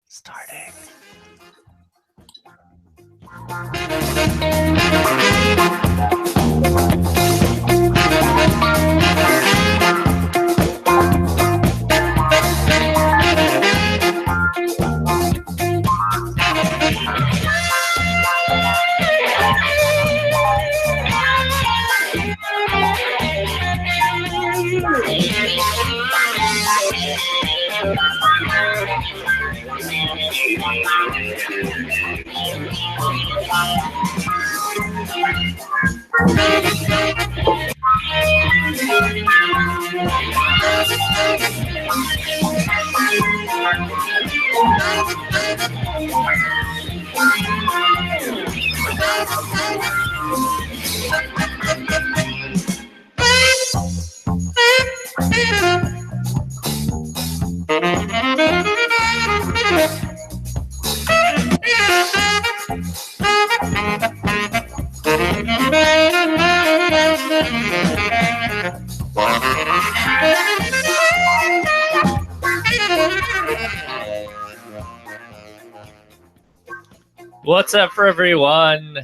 Starting. What's up, for everyone?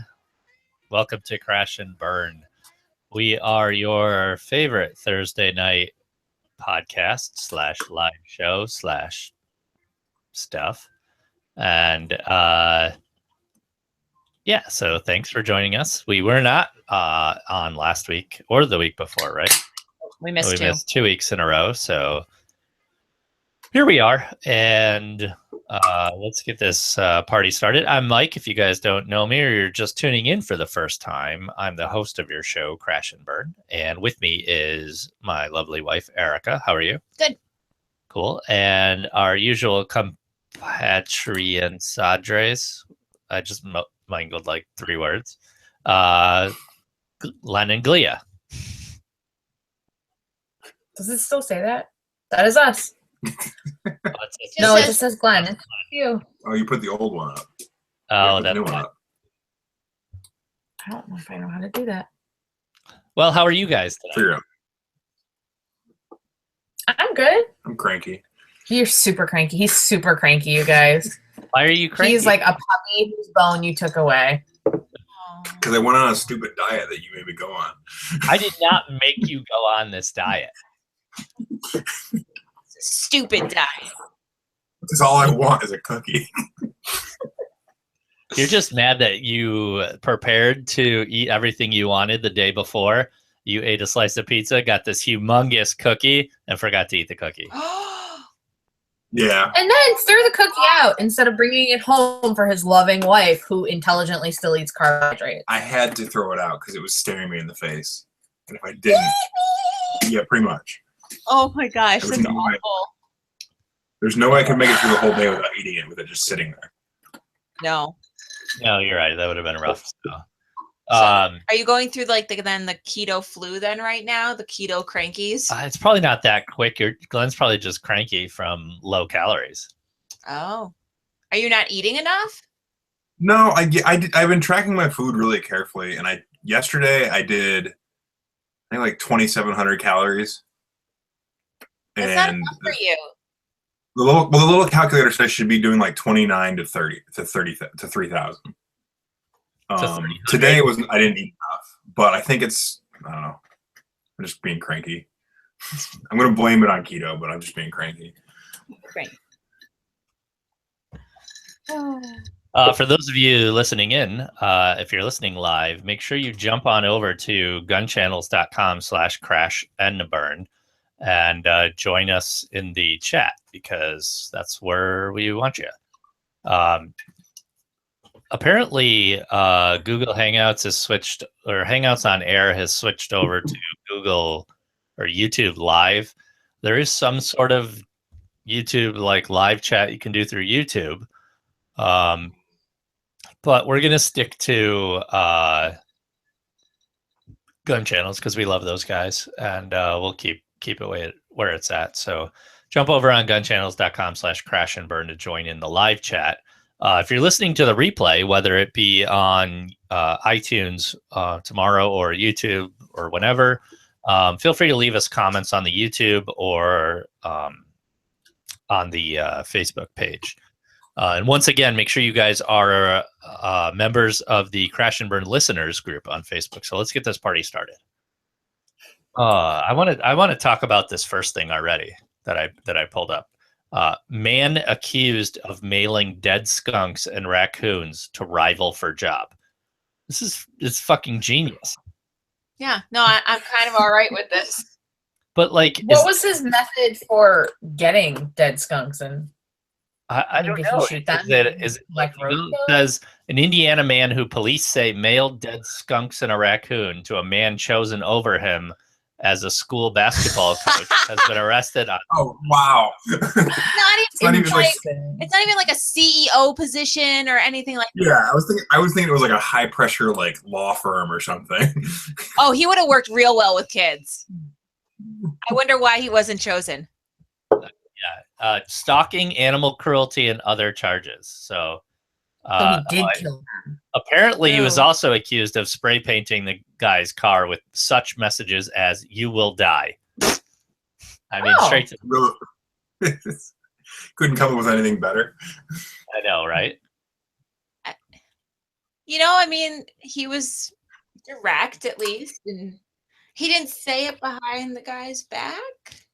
Welcome to Crash and Burn. We are your favorite Thursday night podcast / live show / stuff. And yeah, so thanks for joining us. We were not on last week or the week before, right? We missed 2 weeks in a row. So here we are. And let's get this party started. I'm Mike. If you guys don't know me or you're just tuning in for the first time, I'm the host of your show, Crash and Burn. And with me is my lovely wife, Erica. How are you? Good. Cool. And our usual compatrian Sadres. I just mangled like 3 words. Len and Glia. Does it still say that? That is us. No, it just says Glenn. It's you. Oh, you put the old one up. Oh, that's new one up. up. I don't know if I know how to do that. Well, how are you guys today? Figure out. I'm good. I'm cranky. You're super cranky. He's super cranky, you guys. Why are you cranky? He's like a puppy whose bone you took away. Because I went on a stupid diet that you made me go on. I did not make you go on this diet. Stupid diet. Because all I want is a cookie. You're just mad that you prepared to eat everything you wanted the day before. You ate a slice of pizza, got this humongous cookie, and forgot to eat the cookie. Yeah. And then threw the cookie out instead of bringing it home for his loving wife, who intelligently still eats carbohydrates. I had to throw it out because it was staring me in the face. And if I didn't, yeah, pretty much. Oh my gosh, There was that's no way. awful. There's no way I could make it through the whole day without eating it with it just sitting there. No. No, you're right. That would have been rough. So. Are you going through like the keto flu then right now? The keto crankies? It's probably not that quick. Glenn's probably just cranky from low calories. Oh. Are you not eating enough? No, I've been tracking my food really carefully. And yesterday I did, I think like 2,700 calories. That's not enough for you. The little calculator says I should be doing like 29 to 3,000. Today I didn't eat enough, but I think I don't know. I'm just being cranky. I'm going to blame it on keto, but I'm just being cranky. Great. For those of you listening in, if you're listening live, make sure you jump on over to gunchannels.com/crashandburn and join us in the chat, because that's where we want you. Apparently, Google Hangouts has switched, or Hangouts on Air has switched over to Google or YouTube Live. There is some sort of YouTube like live chat you can do through YouTube, but we're gonna stick to Gun Channels because we love those guys, and we'll keep it where it's at. So jump over on gunchannels.com/crashandburn to join in the live chat. If you're listening to the replay, whether it be on iTunes tomorrow or YouTube or whenever, feel free to leave us comments on the YouTube or on the Facebook page. And once again, make sure you guys are members of the Crash and Burn listeners group on Facebook. So let's get this party started. I want to talk about this first thing already that I pulled up. Man accused of mailing dead skunks and raccoons to rival for job. It's fucking genius. Yeah, no, I'm kind of all right with this. But like, what was his method for getting dead skunks? And I don't know. It says an Indiana man who police say mailed dead skunks and a raccoon to a man chosen over him as a school basketball coach has been arrested on. Oh wow! It's not even like a CEO position or anything like that. Yeah, I was thinking it was like a high pressure like law firm or something. Oh, he would have worked real well with kids. I wonder why he wasn't chosen. Yeah, stalking, animal cruelty, and other charges. So he did kill them. Apparently, he was also accused of spray painting the guy's car with such messages as "You will die." I mean, straight to couldn't come up with anything better. I know, right? I mean, he was direct at least, and he didn't say it behind the guy's back.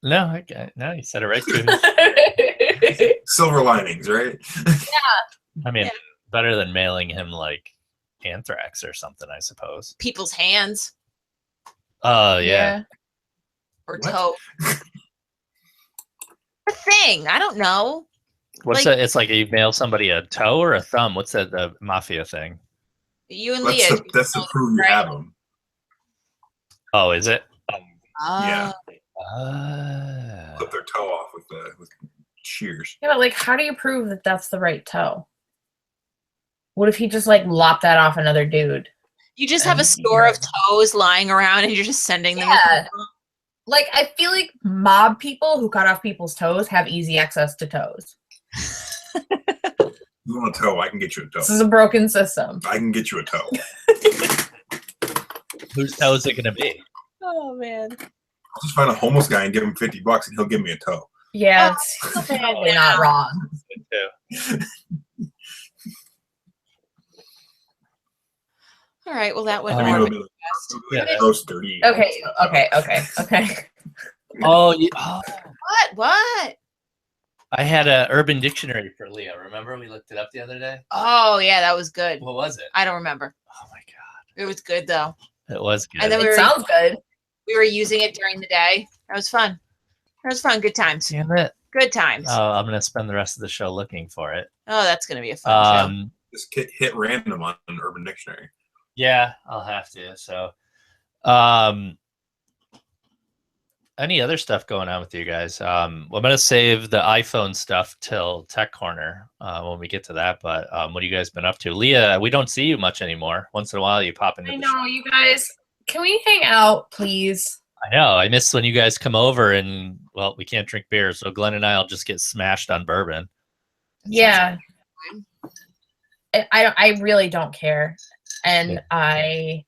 No, no, he said it right to him. Silver linings, right? Yeah. I mean, better than mailing him like anthrax or something, I suppose. People's hands. Oh, yeah. Or toe. A thing. I don't know. What's that? It's like you mail somebody a toe or a thumb. What's that? The mafia thing? You and Leah. That's the proof you have them. Oh, is it? Yeah. Put their toe off with shears. Yeah, but like, how do you prove that that's the right toe? What if he just like lopped that off another dude? You just have a store of toes lying around and you're just sending them. Yeah. Like, I feel like mob people who cut off people's toes have easy access to toes. You want a toe? I can get you a toe. This is a broken system. I can get you a toe. Whose toe is it going to be? Oh, man. I'll just find a homeless guy and give him $50 and he'll give me a toe. Yeah, it's probably not wrong. All right, well, that went dirty. Okay. Oh, yeah. What? I had an Urban Dictionary for Leah. Remember we looked it up the other day? Oh, yeah, that was good. What was it? I don't remember. Oh, my God. It was good, though. It was good. And then It sounds good. We were using it during the day. That was fun. Good times. Damn it. Good times. Oh, I'm going to spend the rest of the show looking for it. Oh, that's going to be a fun show. Just hit random on Urban Dictionary. Yeah, I'll have to. So, any other stuff going on with you guys? I'm going to save the iPhone stuff till Tech Corner when we get to that. But what have you guys been up to? Leah, we don't see you much anymore. Once in a while, you pop into the show. You guys. Can we hang out, please? I know. I miss when you guys come over and, well, we can't drink beer. So Glenn and I will just get smashed on bourbon. Yeah. I really don't care. And I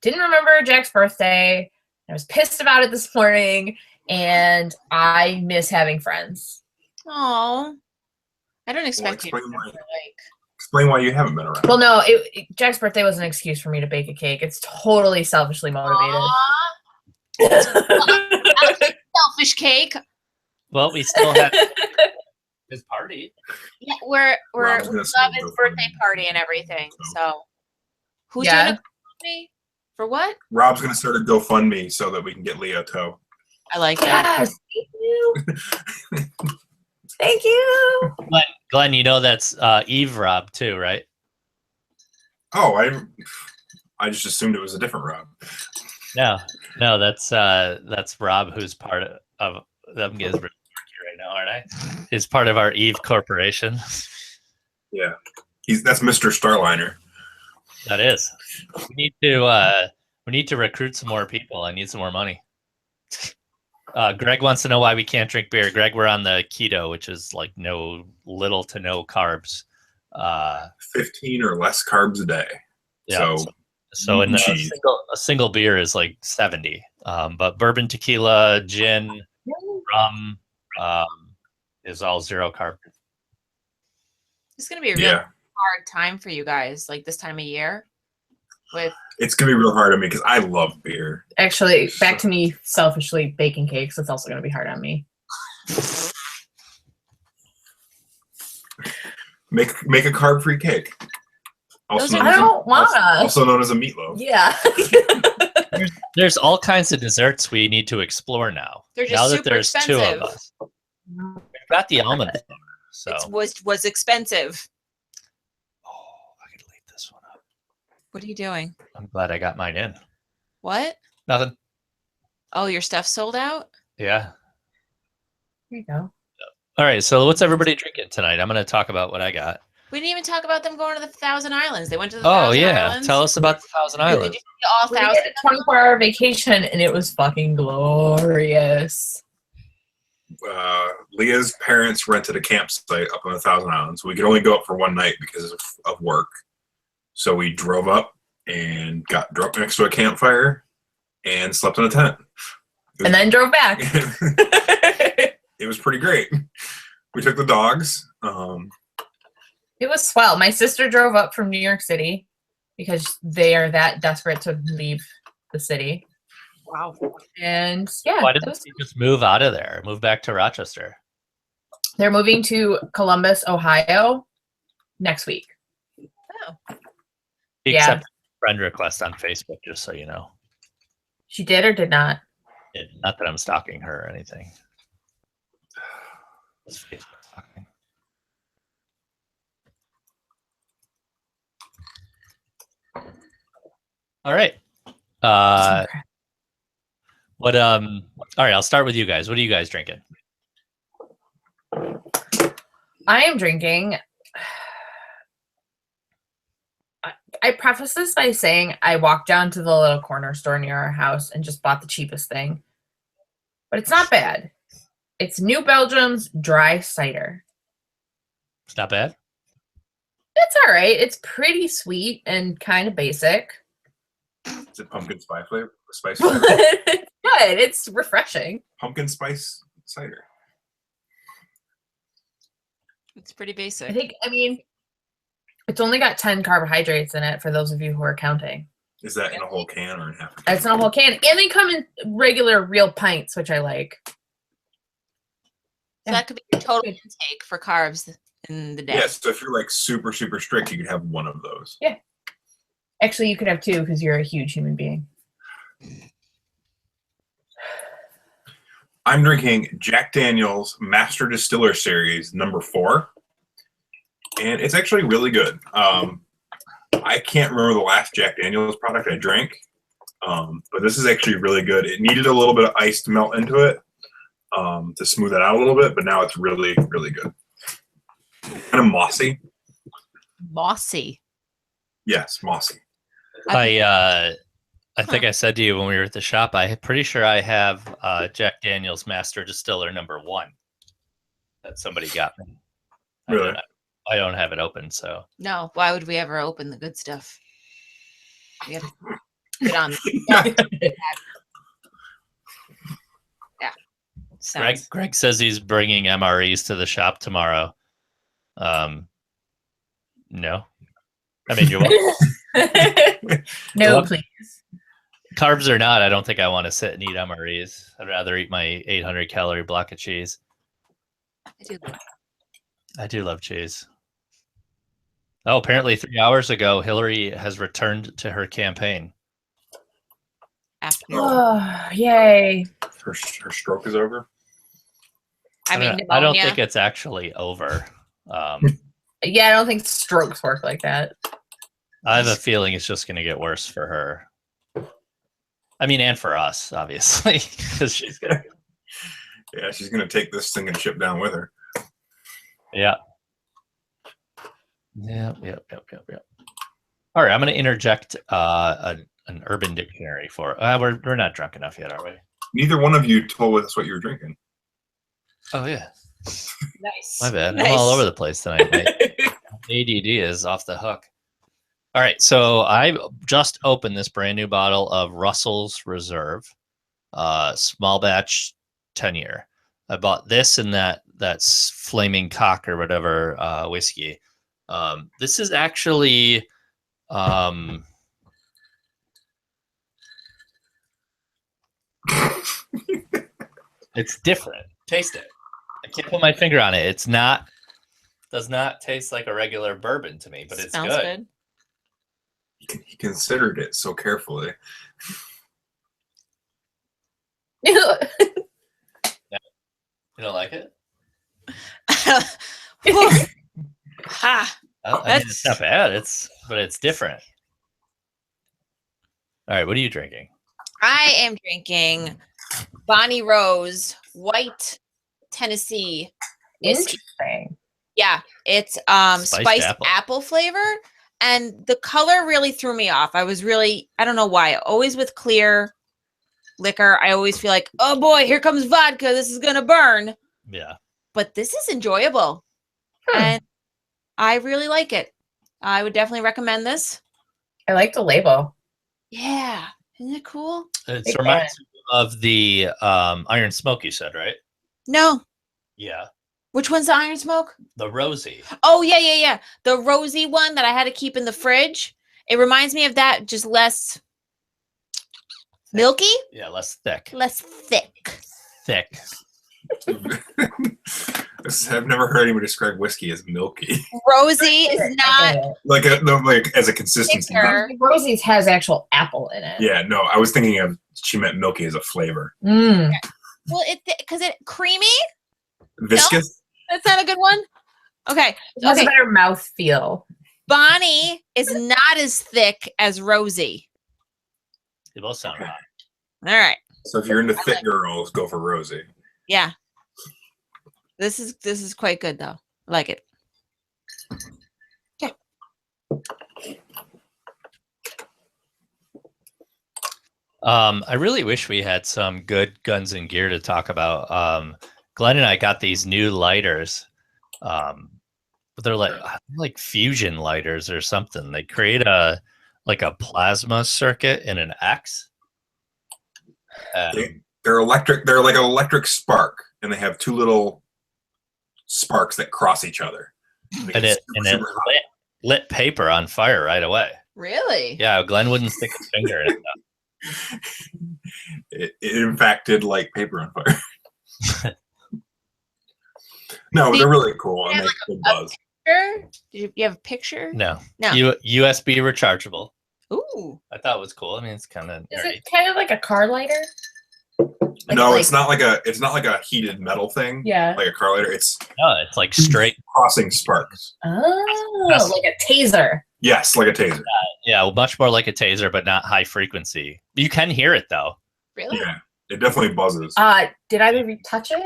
didn't remember Jack's birthday. I was pissed about it this morning, and I miss having friends. Oh, I don't expect you to explain why you haven't been around. Well, no, Jack's birthday was an excuse for me to bake a cake. It's totally selfishly motivated. Selfish cake. Well, we still have his party. Yeah, we love his birthday party and everything. So, who's doing a GoFundMe? For what? Rob's going to start a GoFundMe so that we can get Leah a toe. I like that. Yes, thank you. Thank you. Glenn, you know that's Eve Rob too, right? Oh, I just assumed it was a different Rob. No, that's Rob, who's part of them. Is right now, aren't I? Is part of our Eve Corporation. Yeah, that's Mr. Starliner. That is. We need to recruit some more people. I need some more money. Greg wants to know why we can't drink beer. Greg, we're on the keto, which is like little to no carbs. 15 or less carbs a day. Yeah, so in a single beer is like 70. But bourbon, tequila, gin, rum is all zero carb. It's gonna be a real hard time for you guys, like this time of year. It's gonna be real hard on me because I love beer. Actually, back to me selfishly baking cakes. It's also gonna be hard on me. Make a carb-free cake. Also I don't want to. Also known as a meatloaf. Yeah. There's all kinds of desserts we need to explore now. They're just now that super there's expensive. 2 of us. We've got the almond flour, so It was expensive. oh, I could leave this one up. What are you doing? I'm glad I got mine in. What? Nothing. Oh, your stuff sold out? Yeah. Here you go. All right. So what's everybody drinking tonight? I'm going to talk about what I got. We didn't even talk about them going to the Thousand Islands. They went to the Oh Thousand yeah. Islands. Tell us about the Thousand Islands. Did you see all We did thousand? a 24-hour vacation, and it was fucking glorious. Leah's parents rented a campsite up on the Thousand Islands. We could only go up for one night because of work. So we drove up and got drunk next to a campfire and slept in a tent. And then drove back. It was pretty great. We took the dogs. It was swell. My sister drove up from New York City because they are that desperate to leave the city. Wow. And yeah, Why didn't you just move out of there? Move back to Rochester? they're moving to Columbus, Ohio next week. Oh. He Yeah. accepted a friend request on Facebook, just so you know. She did or did not? Not that I'm stalking her or anything. It's Facebook stalking. All right. What all right, I'll start with you guys. What are you guys drinking? I am drinking. I preface this by saying I walked down to the little corner store near our house and just bought the cheapest thing. But it's not bad. It's New Belgium's dry cider. It's not bad. It's all right. It's pretty sweet and kind of basic. Is it pumpkin spice flavor? Spice flavor? It's good. It's refreshing. Pumpkin spice cider. It's pretty basic. I mean, it's only got 10 carbohydrates in it for those of you who are counting. Is that in a whole can or in half a can? It's in a whole can. And they come in regular real pints, which I like. So that could be your total intake for carbs in the day. Yes, so if you're like super, super strict, you could have one of those. Yeah. Actually, you could have 2 because you're a huge human being. I'm drinking Jack Daniel's Master Distiller Series number 4. And it's actually really good. I can't remember the last Jack Daniel's product I drank. But this is actually really good. It needed a little bit of ice to melt into it to smooth it out a little bit, but now it's really, really good. Kind of mossy. Mossy. Yes, mossy. I think I said to you when we were at the shop, I'm pretty sure I have Jack Daniel's Master Distiller number 1 that somebody got me. Really? I don't have it open, so. No, why would we ever open the good stuff? We gotta get on. Yeah. Greg says he's bringing MREs to the shop tomorrow. No. I mean, you're welcome. No, please. Carbs or not, I don't think I want to sit and eat MREs. I'd rather eat my 800 calorie block of cheese. I do love cheese. Oh, apparently 3 hours ago, Hillary has returned to her campaign. Oh, yay. Her stroke is over. I don't think it's actually over. Yeah, I don't think strokes work like that. I have a feeling it's just going to get worse for her. I mean, and for us, obviously, because she's gonna. Yeah, she's gonna take this thing and ship down with her. Yeah. Yep. All right, I'm going to interject an Urban Dictionary for. We're not drunk enough yet, are we? Neither one of you told us what you were drinking. Oh yeah. Nice. My bad. Nice. I'm all over the place tonight. ADD is off the hook. All right, so I just opened this brand new bottle of Russell's Reserve, small batch 10-year. I bought this and that Flaming Cock or whatever whiskey This is actually it's different. Taste it. I can't put my finger on it. Does not taste like a regular bourbon to me, but it's Smells good. He considered it so carefully. You don't like it? Ha. I mean, it's not bad. But it's different. All right, what are you drinking? I am drinking Bonnie Rose White Tennessee whiskey. Interesting. Yeah, it's spiced apple flavor, and the color really threw me off. I don't know why. Always with clear liquor, I always feel like, oh boy, here comes vodka. This is gonna burn. Yeah. But this is enjoyable, and I really like it. I would definitely recommend this. I like the label. Yeah, isn't it cool? It reminds me of the Iron Smoke you said, right? No. Yeah. Which one's the Iron Smoke? The Rosy. Oh, yeah. The rosy one that I had to keep in the fridge. It reminds me of that, just less milky? Yeah, less thick. Less thick. Thick. I've never heard anyone describe whiskey as milky. Rosy is not like as a consistency. Rosie's has actual apple in it. Yeah, no, I was thinking of she meant milky as a flavor. Mm. well, because it creamy. Viscous. No? That's not a good one. Okay, It has a better mouth feel. Bonnie is not as thick as Rosie. They both sound hot. All right. So if you're into thick girls, go for Rosie. Yeah. This is quite good though. I like it. Yeah. I really wish we had some good guns and gear to talk about. Glenn and I got these new lighters. But they're like fusion lighters or something. They create a plasma circuit in an X. They're electric. They're like an electric spark, and they have two little sparks that cross each other. And it lit paper on fire right away. Really? Yeah, Glenn wouldn't stick his finger in it. It in fact did light paper on fire. No, they're really cool and they have good buzz. Do you have a picture? No. No. USB rechargeable. Ooh. I thought it was cool. I mean, it's kind of Is it kind of like a car lighter? No, it's not like a heated metal thing. Yeah. Like a car lighter. It's like straight crossing sparks. Oh, like a taser. Yes, like a taser. Yeah, much more like a taser, but not high frequency. You can hear it though. Really? Yeah, it definitely buzzes. Did either of you touch it?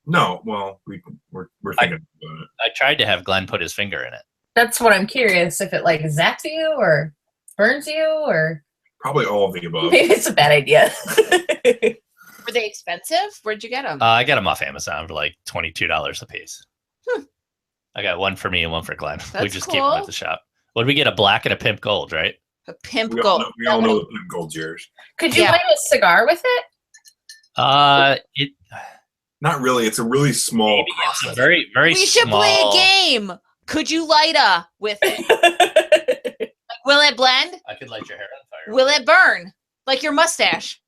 No, well, we're thinking about it. I tried to have Glenn put his finger in it. That's what I'm curious, if it like zaps you or burns you or Probably all of the above. maybe it's a bad idea. Were they expensive? Where'd you get them? I got them off Amazon for like $22 a piece. I got one for me and one for Glenn. We just keep them at the shop. What did we get? A black and a pimp gold, right? A pimp We gold. all know the pimp gold's yours. Could you light a cigar with it? Not really. It's a really small. It's very, very We small. should play a game. Could you light a with it? Like, will it blend? I could light your hair on fire. Will it burn? Like your mustache?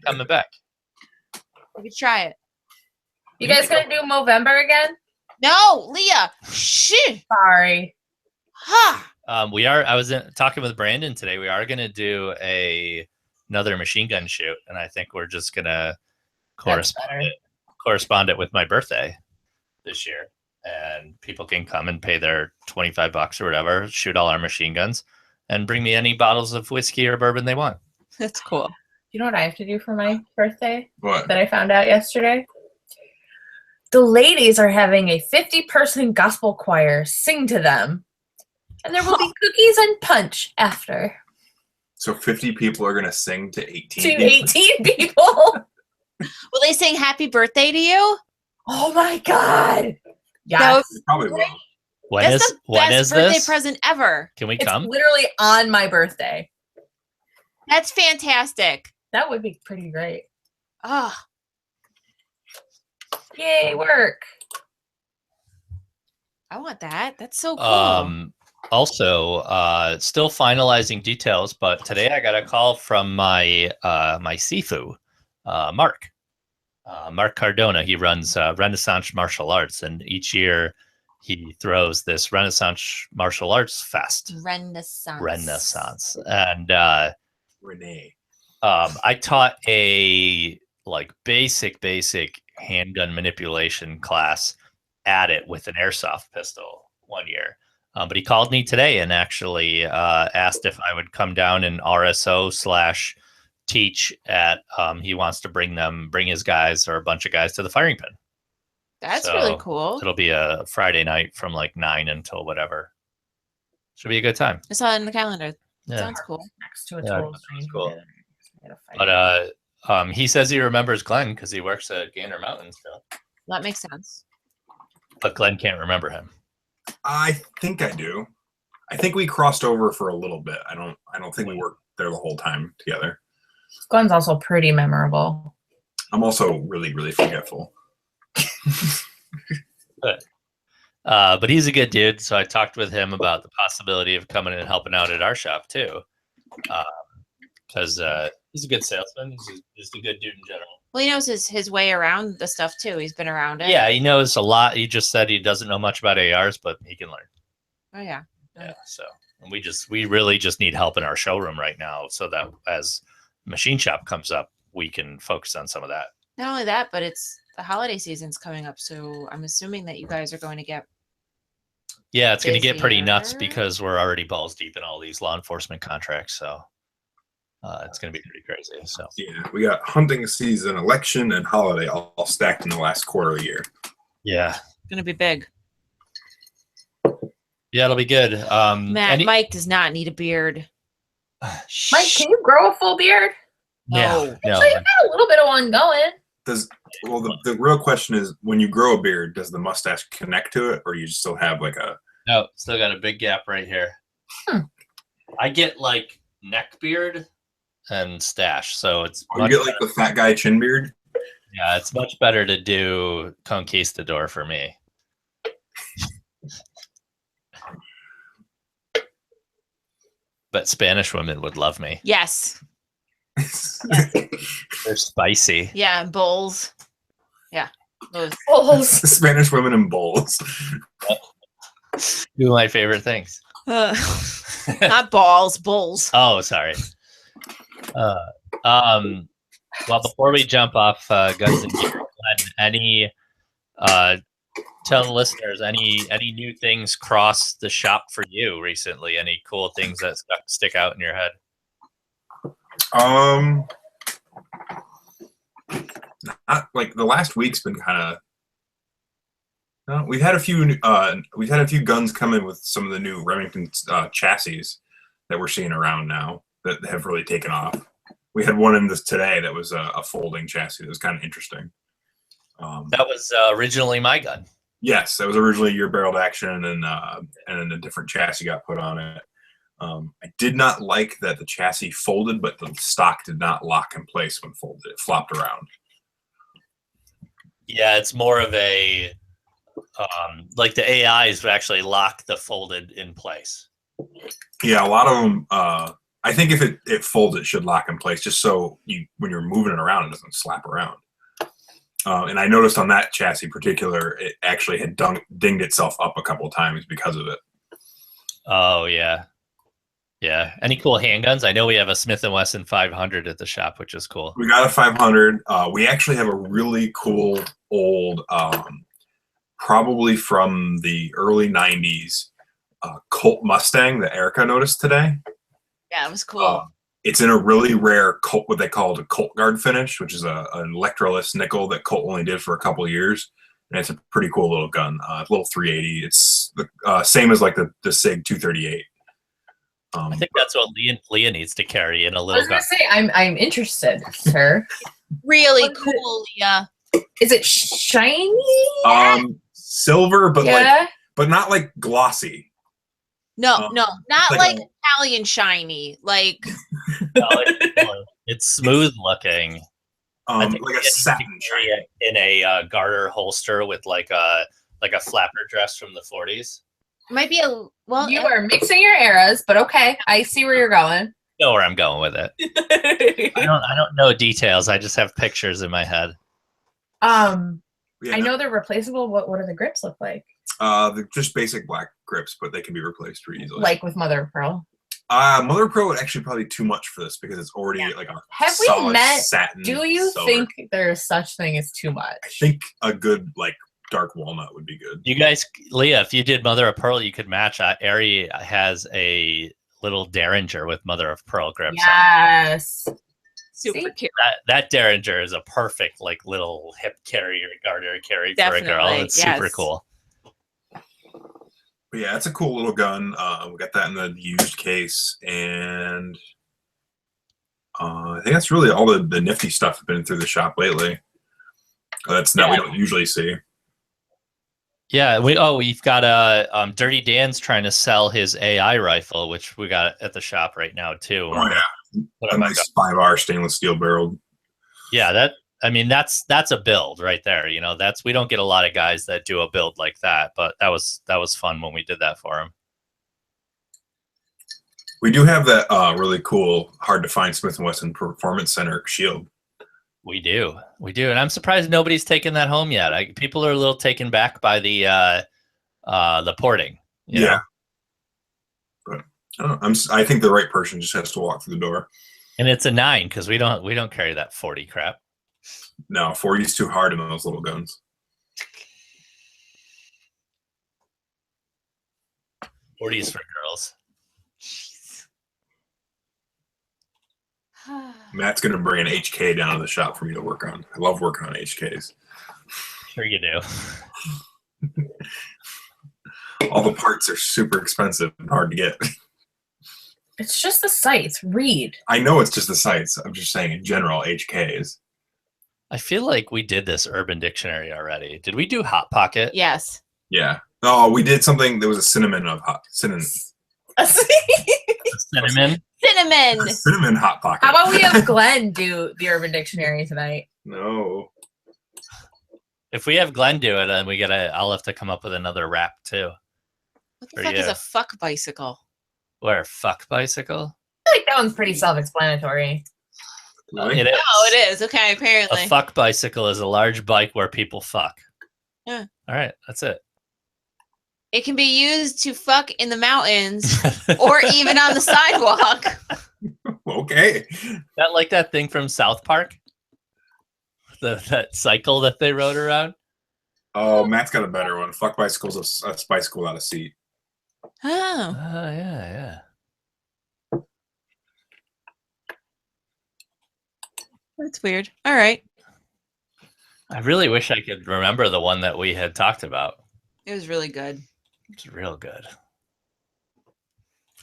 Coming back. We could try it. You guys gonna do Movember again? No, Leah. Shh. Sorry. Ha. We are. I was talking with Brandon today. We are going to do another machine gun shoot, and I think we're just going to correspond it with my birthday this year, and people can come and pay their $25 or whatever, shoot all our machine guns, and bring me any bottles of whiskey or bourbon they want. That's cool. You know what I have to do for my birthday? What? That I found out yesterday? The ladies are having a 50-person gospel choir sing to them. And there will be cookies and punch after. So 50 people are going to sing to 18 To people? 18 people. Will they sing happy birthday to you? Oh my God. That Yes. would- Probably will. When That's is the best this? birthday present ever. Can we It's come? literally on my birthday. That's fantastic. That would be pretty great. I want that. That's so cool. Also, still finalizing details, but today I got a call from my my Sifu, Mark Cardona. He runs Renaissance Martial Arts, and each year he throws this Renaissance Martial Arts Fest. Renaissance. And Renee. I taught a like basic handgun manipulation class at it with an airsoft pistol one year. But he called me today and actually asked if I would come down and RSO / teach at. He wants to bring his guys or a bunch of guys to the firing pin. That's really cool. It'll be a Friday night from like 9 until whatever. Should be a good time. I saw it in the calendar. Yeah. Sounds cool. Next to a total stranger. Cool. But he says he remembers Glenn because he works at Gander Mountain still. That makes sense. But Glenn can't remember him. I think I do. I think we crossed over for a little bit. I don't think we worked there the whole time together. Glenn's also pretty memorable. I'm also really, really forgetful. But he's a good dude, so I talked with him about the possibility of coming and helping out at our shop too. Because he's a good salesman. He's a good dude in general. Well, he knows his way around the stuff too. He's been around it. Yeah, he knows a lot. He just said he doesn't know much about ARs, but he can learn. Oh yeah. Yeah. So and we really just need help in our showroom right now, so that as machine shop comes up, we can focus on some of that. Not only that, but it's the holiday season's coming up, so I'm assuming that you guys are going to get. Yeah, it's going to get pretty nuts because we're already balls deep in all these law enforcement contracts. So it's going to be pretty crazy. So yeah, we got hunting season, election, and holiday all stacked in the last quarter of the year. Yeah, it's going to be big. Yeah, it'll be good. Mike does not need a beard. Mike, can you grow a full beard? No. Actually, you've got a little bit of one going. The real question is, when you grow a beard, does the mustache connect to it, or you still have like a? No, still got a big gap right here. I get like neck beard and stash, so it's. You get like the fat guy chin beard. Yeah, it's much better to do conquistador for me. But Spanish women would love me. Yes. They're spicy. Yeah, and bowls. Yeah. Bowls. Spanish women and bowls. Two of my favorite things. Not balls, bowls. Oh, sorry. Well, before we jump off Guns and Gear, Glenn, tell the listeners any new things cross the shop for you recently? Any cool things that stick out in your head? Not, like the last week's been kind of. We've had a few guns come in with some of the new Remington chassis that we're seeing around now that have really taken off. We had one in this today that was a folding chassis that was kind of interesting. That was originally my gun. Yes, that was originally your barreled action, and then a different chassis got put on it. I did not like that the chassis folded, but the stock did not lock in place when folded. It flopped around. Yeah, it's more of a like the AIs actually lock the folded in place. Yeah, a lot of them. I think if it folds, it should lock in place, just so when you're moving it around, it doesn't slap around. And I noticed on that chassis in particular, it actually had dinged itself up a couple of times because of it. Oh yeah. Yeah. Any cool handguns? I know we have a Smith & Wesson 500 at the shop, which is cool. We got a 500. We actually have a really cool old, probably from the early 90s, Colt Mustang that Erica noticed today. Yeah, it was cool. It's in a really rare Colt, what they call a Colt Guard finish, which is an electroless nickel that Colt only did for a couple of years. And it's a pretty cool little gun, a little 380. It's the same as like the SIG 238. I think that's what Leah needs to carry in a little. I was gonna say, I'm interested, sir. Really cool, Leah. Is it shiny? Silver, but but not like glossy. No, not like Italian shiny. Like no, it's smooth looking. Like a satin in a garter holster with like a like a flapper dress from the 40s. Might be a well. You are mixing your eras, but okay, I see where you're going. Know where I'm going with it. I don't know details. I just have pictures in my head. I know they're replaceable. What do the grips look like? They're just basic black grips, but they can be replaced pretty easily. Like with mother of pearl. Mother of pearl would actually probably be too much for this because it's already like a Have we solid met? satin. Do you silver. think there is such thing as too much? I think a good like dark walnut would be good. You guys, Leah, if you did Mother of Pearl, you could match. Ari has a little Derringer with Mother of Pearl grips. Yes. Super cute. That Derringer is a perfect like little hip carrier, garter carry for a girl. It's super cool. But yeah, it's a cool little gun. We got that in the used case, and I think that's really all the nifty stuff that's been through the shop lately. That we don't usually see. Yeah, we've got Dirty Dan's trying to sell his AI rifle, which we got at the shop right now too. Oh yeah, a nice 5R stainless steel barreled. Yeah, that's a build right there. You know, we don't get a lot of guys that do a build like that, but that was fun when we did that for him. We do have that really cool, hard to find Smith & Wesson Performance Center shield. We do, and I'm surprised nobody's taken that home yet. People are a little taken back by the porting. You know? But I think the right person just has to walk through the door. And it's a 9 because we don't carry that 40 crap. No, 40 is too hard in those little guns. 40 is for girls. Matt's going to bring an HK down to the shop for me to work on. I love working on HKs. Sure you do. All the parts are super expensive and hard to get. It's just the sights. Read. I know it's just the sights. I'm just saying in general, HKs. I feel like we did this Urban Dictionary already. Did we do Hot Pocket? Yes. Yeah. Oh, we did something. There was a cinnamon of hot cinnamon. Cinnamon. Cinnamon. Cinnamon Hot Pocket. How about we have Glenn do the Urban Dictionary tonight? No. If we have Glenn do it, then I'll have to come up with another rap too. What the fuck is a fuck bicycle? Where fuck bicycle? I feel like that one's pretty self-explanatory. Really? It is. Oh, it is. Okay, apparently. A fuck bicycle is a large bike where people fuck. Yeah. All right, that's it. It can be used to fuck in the mountains or even on the sidewalk. Okay. That like that thing from South Park? That cycle that they rode around? Oh, Matt's got a better one. Fuck bicycles, a bicycle without a seat. Oh. Yeah. That's weird. All right. I really wish I could remember the one that we had talked about. It was really good. It's real good.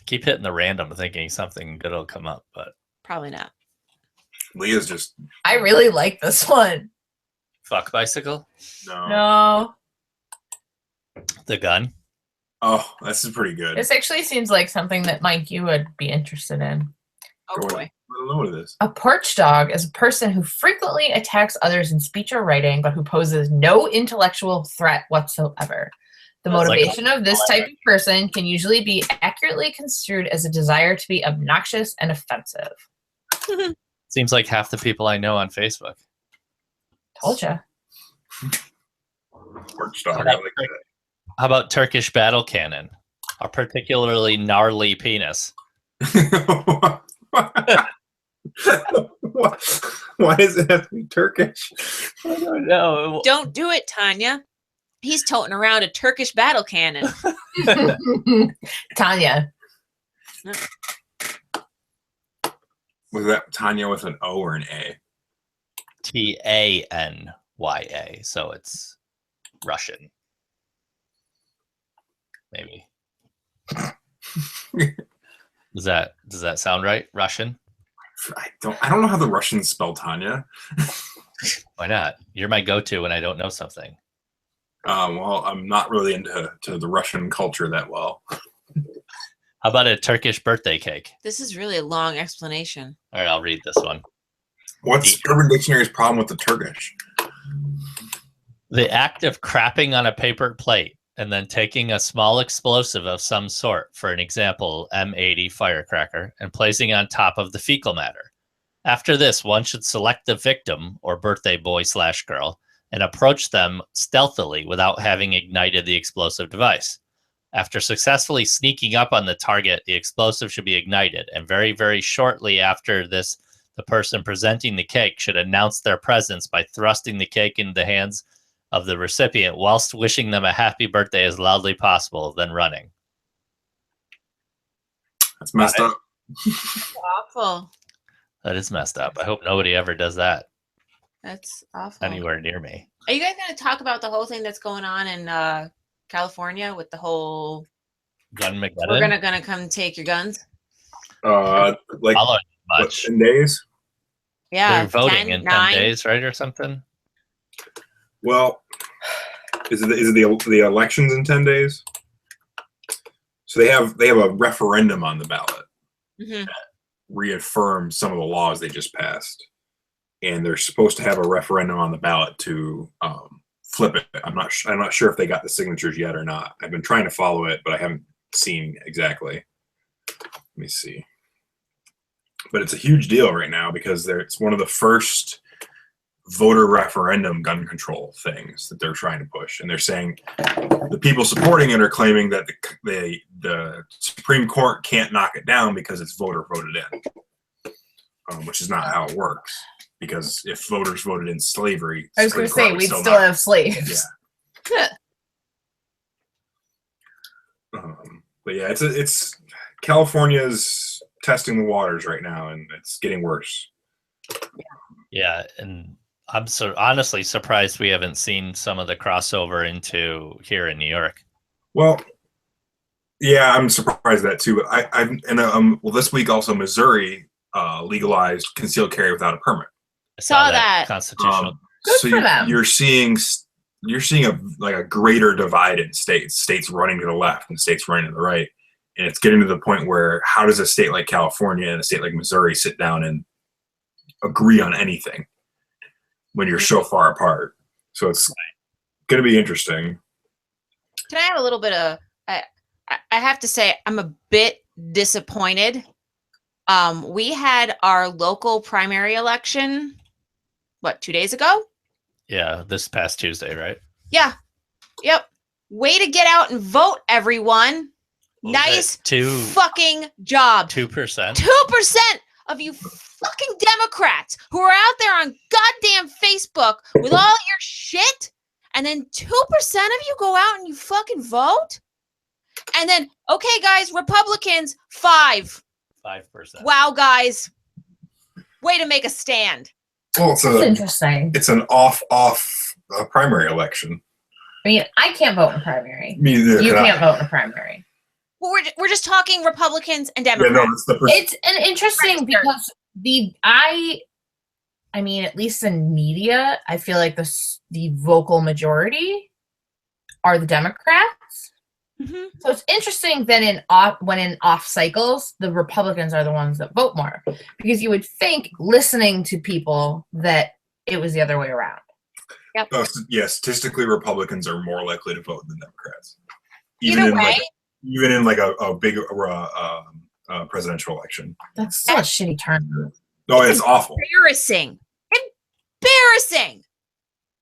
Keep hitting the random thinking something good will come up, but probably not. Leah's just... I really like this one. Fuck bicycle? No. The gun? Oh, this is pretty good. This actually seems like something that Mike, you would be interested in. Oh boy. I don't know what it is. A porch dog is a person who frequently attacks others in speech or writing, but who poses no intellectual threat whatsoever. The motivation of this type of person can usually be accurately construed as a desire to be obnoxious and offensive. Seems like half the people I know on Facebook. Told ya. Porch dog. I like that. How about Turkish battle cannon? A particularly gnarly penis. Why does it have to be Turkish? I don't know. Don't do it, Tanya. He's toting around a Turkish battle cannon. Tanya. Was that Tanya with an O or an A? Tanya, so it's Russian. Maybe. Does that sound right? Russian? I don't know how the Russians spell Tanya. Why not? You're my go-to when I don't know something. Well, I'm not really into the Russian culture that well. How about a Turkish birthday cake? This is really a long explanation. All right, I'll read this one. What's Urban Dictionary's problem with the Turkish? The act of crapping on a paper plate and then taking a small explosive of some sort, for an example, M80 firecracker, and placing it on top of the fecal matter. After this, one should select the victim or birthday boy/girl and approach them stealthily without having ignited the explosive device. After successfully sneaking up on the target, the explosive should be ignited, and very, very shortly after this, the person presenting the cake should announce their presence by thrusting the cake into the hands of the recipient whilst wishing them a happy birthday as loudly possible, then running. That's messed up. Awful. That is messed up. I hope nobody ever does that. That's awful. Anywhere near me. Are you guys going to talk about the whole thing that's going on in California with the whole gun McGunnett? We're gonna come take your guns? Like what, much. 10 days? Yeah. They're voting in 10 days, right? Or something? Well, is it the elections in 10 days? So they have a referendum on the ballot that reaffirms some of the laws they just passed, and they're supposed to have a referendum on the ballot to flip it. I'm not sure if they got the signatures yet or not. I've been trying to follow it, but I haven't seen exactly. Let me see. But it's a huge deal right now because it's one of the first voter referendum gun control things that they're trying to push, and they're saying the people supporting it are claiming that the Supreme Court can't knock it down because it's voter voted in, which is not how it works. Because if voters voted in slavery, I was going to say we'd still have slaves. Yeah. But yeah, it's California's testing the waters right now, and it's getting worse. Yeah, and I'm honestly surprised we haven't seen some of the crossover into here in New York. Well, yeah, I'm surprised at that too. Well, this week also Missouri legalized concealed carry without a permit. I saw that constitutional. Good for them. You're seeing a greater divide in states running to the left and states running to the right, and it's getting to the point where how does a state like California and a state like Missouri sit down and agree on anything when you're so far apart? So it's going to be interesting. Can I have a little bit of? I have to say I'm a bit disappointed. We had our local primary election, 2 days ago? Yeah, this past Tuesday, right? Yeah. Yep. Way to get out and vote, everyone. Nice fucking job. 2%. 2% of you fucking Democrats who are out there on goddamn Facebook with all your shit, and then 2% of you go out and you fucking vote? And then, okay, guys, Republicans, 5%. Wow, guys. Way to make a stand. Well, it's interesting. It's an off primary election. I mean, I can't vote in a primary. Me neither. You can't vote in a primary. Well, we're just talking Republicans and Democrats. Yeah, no, it's an interesting because I mean, at least in media, I feel like the vocal majority are the Democrats. Mm-hmm. So it's interesting that when in off cycles, the Republicans are the ones that vote more, because you would think, listening to people, that it was the other way around. Yep. Yeah, statistically, Republicans are more likely to vote than Democrats. Either way. Even in like a big presidential election. That's such a shitty turn. No, it's awful. Embarrassing.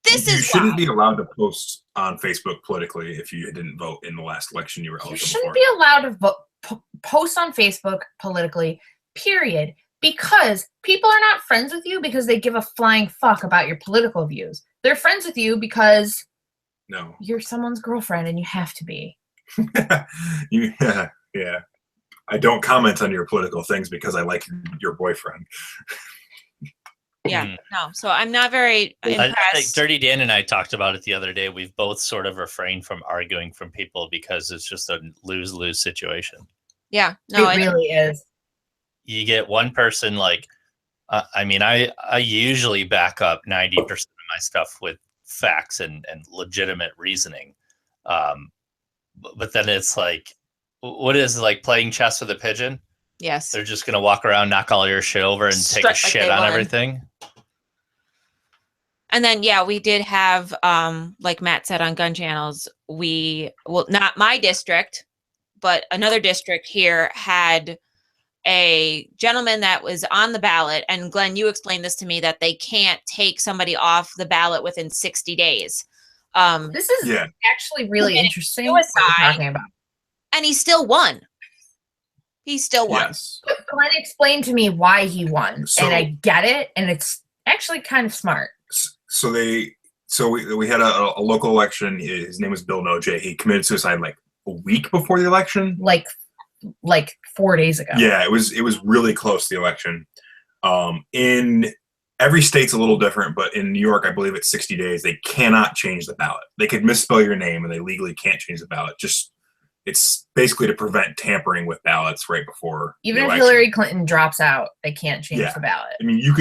This is you shouldn't be allowed to post on Facebook politically if you didn't vote in the last election you were eligible for. You shouldn't be allowed to post on Facebook politically, period, because people are not friends with you because they give a flying fuck about your political views. They're friends with you because you're someone's girlfriend and you have to be. Yeah. I don't comment on your political things because I like your boyfriend. Yeah, no. So I'm not very impressed. I think Dirty Dan and I talked about it the other day. We've both sort of refrained from arguing from people because it's just a lose-lose situation. Yeah, no, it really is. You get one person I usually back up 90% of my stuff with facts and legitimate reasoning. But then it's like, what is playing chess with a pigeon? Yes. They're just going to walk around, knock all your shit over, and take a shit on everything. And then, yeah, we did have, like Matt said on Gun Channels, not my district, but another district here had a gentleman that was on the ballot. And Glenn, you explained this to me, that they can't take somebody off the ballot within 60 days. This is actually really interesting what you're talking about. And he still won. He still won. Yes. But Glenn explained to me why he won, and I get it, and it's actually kind of smart. So we had a local election. His name was Bill Noj. He committed suicide like a week before the election. Like 4 days ago. Yeah, it was really close to the election. In every state's a little different, but in New York, I believe it's 60 days. They cannot change the ballot. They could misspell your name, and they legally can't change the ballot. It's basically to prevent tampering with ballots right before. Even if Hillary Clinton drops out, they can't change the ballot. I mean, you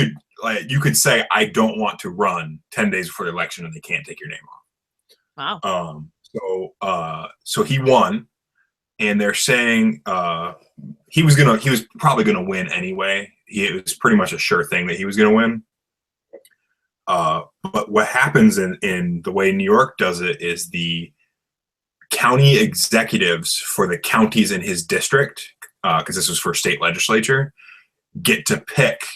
could say, I don't want to run 10 days before the election, and they can't take your name off. Wow. So he won, and they're saying he was probably gonna win anyway. It was pretty much a sure thing that he was gonna win. But what happens in the way New York does it is the county executives for the counties in his district, because this was for state legislature, get to pick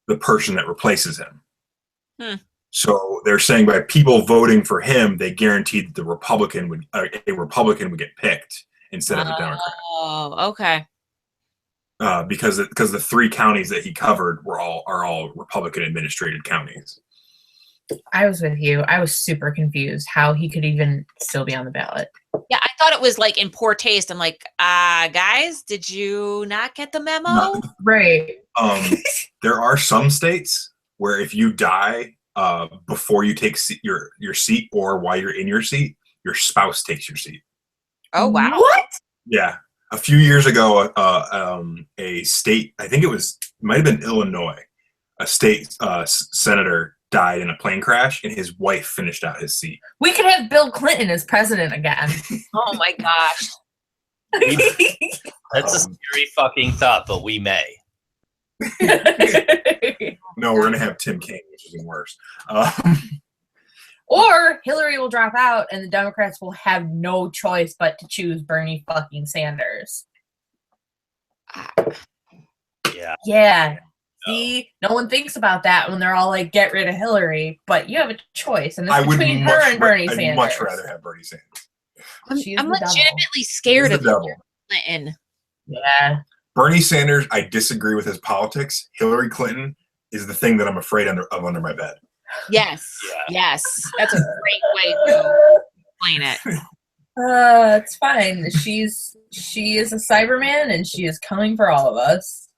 the person that replaces him. So they're saying by people voting for him, they guaranteed that a Republican would get picked instead of a Democrat. Oh, okay. Because the 3 counties that he covered are all Republican administrated counties. I was with you. I was super confused how he could even still be on the ballot. Yeah, I thought it was like in poor taste. I'm like, guys, did you not get the memo? No. Right. There are some states where if you die before you take your seat, or while you're in your seat, your spouse takes your seat. Oh, wow. What? Yeah. A few years ago, a state, I think it might have been Illinois, a state senator died in a plane crash, and his wife finished out his seat. We could have Bill Clinton as president again. Oh my gosh. That's a scary fucking thought, but we may. No, we're going to have Tim Kaine, which is even worse. Or Hillary will drop out, and the Democrats will have no choice but to choose Bernie fucking Sanders. Yeah. Yeah. See, no one thinks about that when they're all like, get rid of Hillary, but you have a choice, and it's between her and Bernie Sanders. I'd much rather have Bernie Sanders. I'm legitimately scared of Hillary Clinton. Yeah. Bernie Sanders, I disagree with his politics. Hillary Clinton is the thing that I'm afraid of under my bed. Yes. Yeah. Yes. That's a great way to explain it. It's fine. She is a Cyberman, and she is coming for all of us.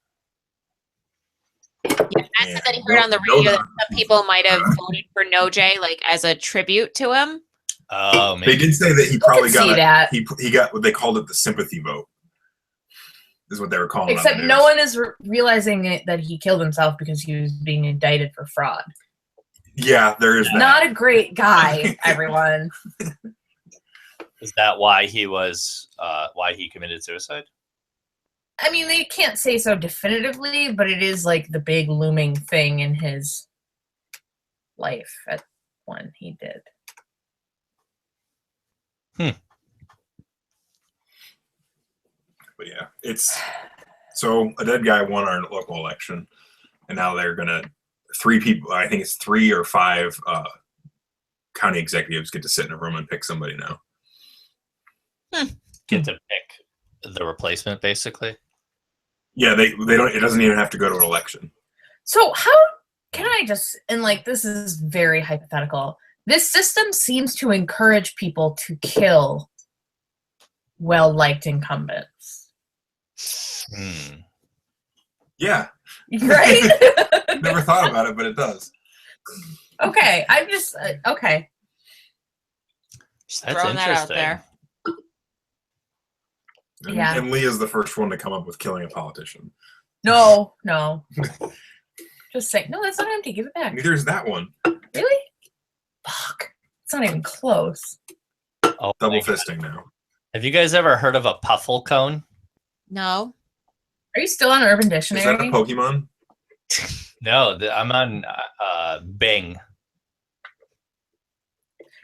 Yeah, Matt said that he heard on the radio that some people might have voted for NoJ, like as a tribute to him. Oh, maybe. They did say that he probably got he got what they called it, the sympathy vote. Is what they were calling it. Except no one is realizing that he killed himself because he was being indicted for fraud. Yeah, there is that. Not a great guy, everyone. Is that why he committed suicide? I mean, they can't say so definitively, but it is like the big looming thing in his life at when he did. But yeah, it's so a dead guy won our local election, and now they're gonna 3 people. I think it's 3 or 5 county executives get to sit in a room and pick somebody now. Get to pick the replacement, basically. Yeah, they don't. It doesn't even have to go to an election. So how can I just, and like this is very hypothetical. This system seems to encourage people to kill well-liked incumbents. Yeah. Right? Never thought about it, but it does. Okay, I'm just okay. Just throwing that out there. Yeah. And Leah's the first one to come up with killing a politician. No. Just say, no, that's not empty. Give it back. Neither is that one. Really? Fuck. It's not even close. Oh, double fisting now. Have you guys ever heard of a puffle cone? No. Are you still on Urban Dictionary? Is that a Pokemon? No, I'm on Bing.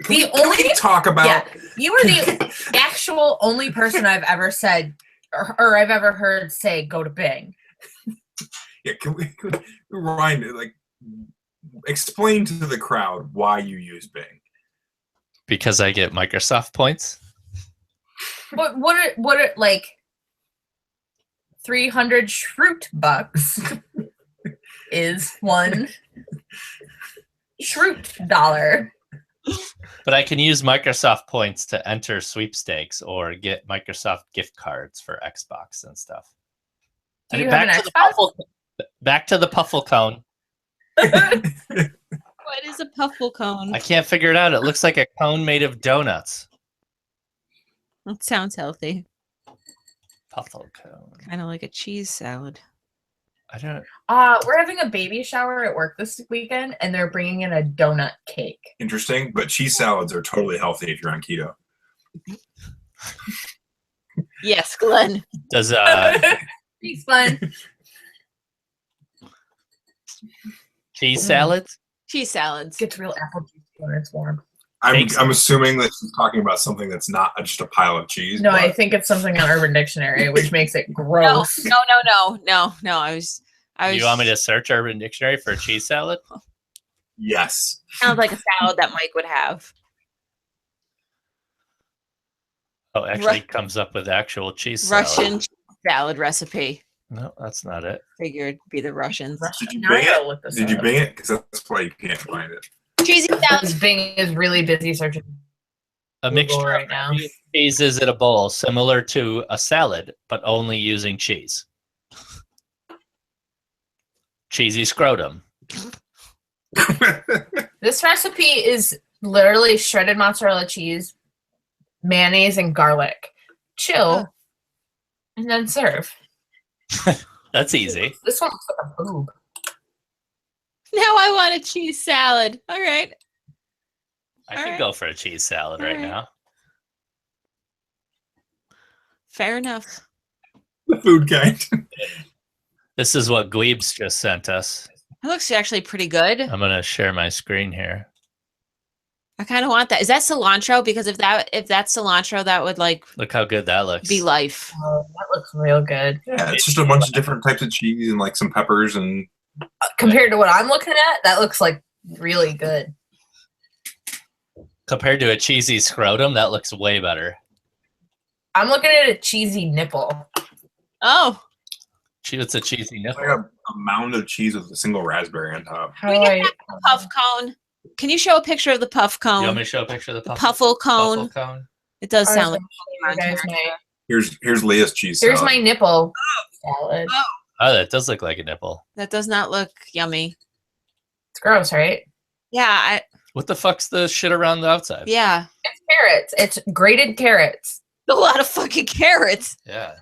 Can we talk about? Yeah, you were the actual only person I've ever said or I've ever heard say go to Bing. Yeah, can we rewind it? Like, explain to the crowd why you use Bing. Because I get Microsoft points. What are like 300 Shroot bucks is one Shroot dollar. But I can use Microsoft points to enter sweepstakes or get Microsoft gift cards for Xbox and stuff. Do you have an Xbox? Back to the Puffle cone. What is a Puffle cone? I can't figure it out. It looks like a cone made of donuts. That sounds healthy. Puffle cone. Kind of like a cheese salad. I don't. We're having a baby shower at work this weekend, and they're bringing in a donut cake. Interesting, but cheese salads are totally healthy if you're on keto. Yes, Glenn. Does Thanks, Glenn. cheese salads? Cheese salads. Gets real apple juice when it's warm. I'm assuming that she's talking about something that's not just a pile of cheese. No, but I think it's something on Urban Dictionary, which makes it gross. No. I was. You want me to search Urban Dictionary for a cheese salad? Yes. Sounds like a salad that Mike would have. Oh, actually comes up with actual cheese salad. Russian cheese salad recipe. No, that's not it. Figured it'd be the Russians. Did you Bing it? Did you Bing it? Because that's why you can't find it. Cheesy salad. Bing is really busy searching. A mixture right of now. cheeses in a bowl, similar to a salad, but only using cheese. Cheesy scrotum. This recipe is literally shredded mozzarella cheese, mayonnaise, and garlic. Chill, and then serve. That's easy. This one looks like a boob. Now I want a cheese salad. All right. I could go for a cheese salad right now. Fair enough. The food kind. This is what Gweebs just sent us. It looks actually pretty good. I'm gonna share my screen here. I kind of want that. Is that cilantro? Because if that's cilantro, that would like Look how good that looks. be life. Oh, that looks real good. Yeah, it's just a bunch of different types of cheese and like some peppers and. Compared to what I'm looking at, that looks like really good. Compared to a cheesy scrotum, that looks way better. I'm looking at a cheesy nipple. Oh. It's a cheesy nipple. Like a mound of cheese with a single raspberry on top. How do I Puff cone. Can you show a picture of the puff cone? You want me to show a picture of the Puffle cone? Puffle cone? It does sound like Here's Leah's cheese salad. Here's my nipple salad. Oh, that does look like a nipple. That does not look yummy. It's gross, right? Yeah. What the fuck's the shit around the outside? Yeah. It's carrots. It's grated carrots. A lot of fucking carrots. Yeah.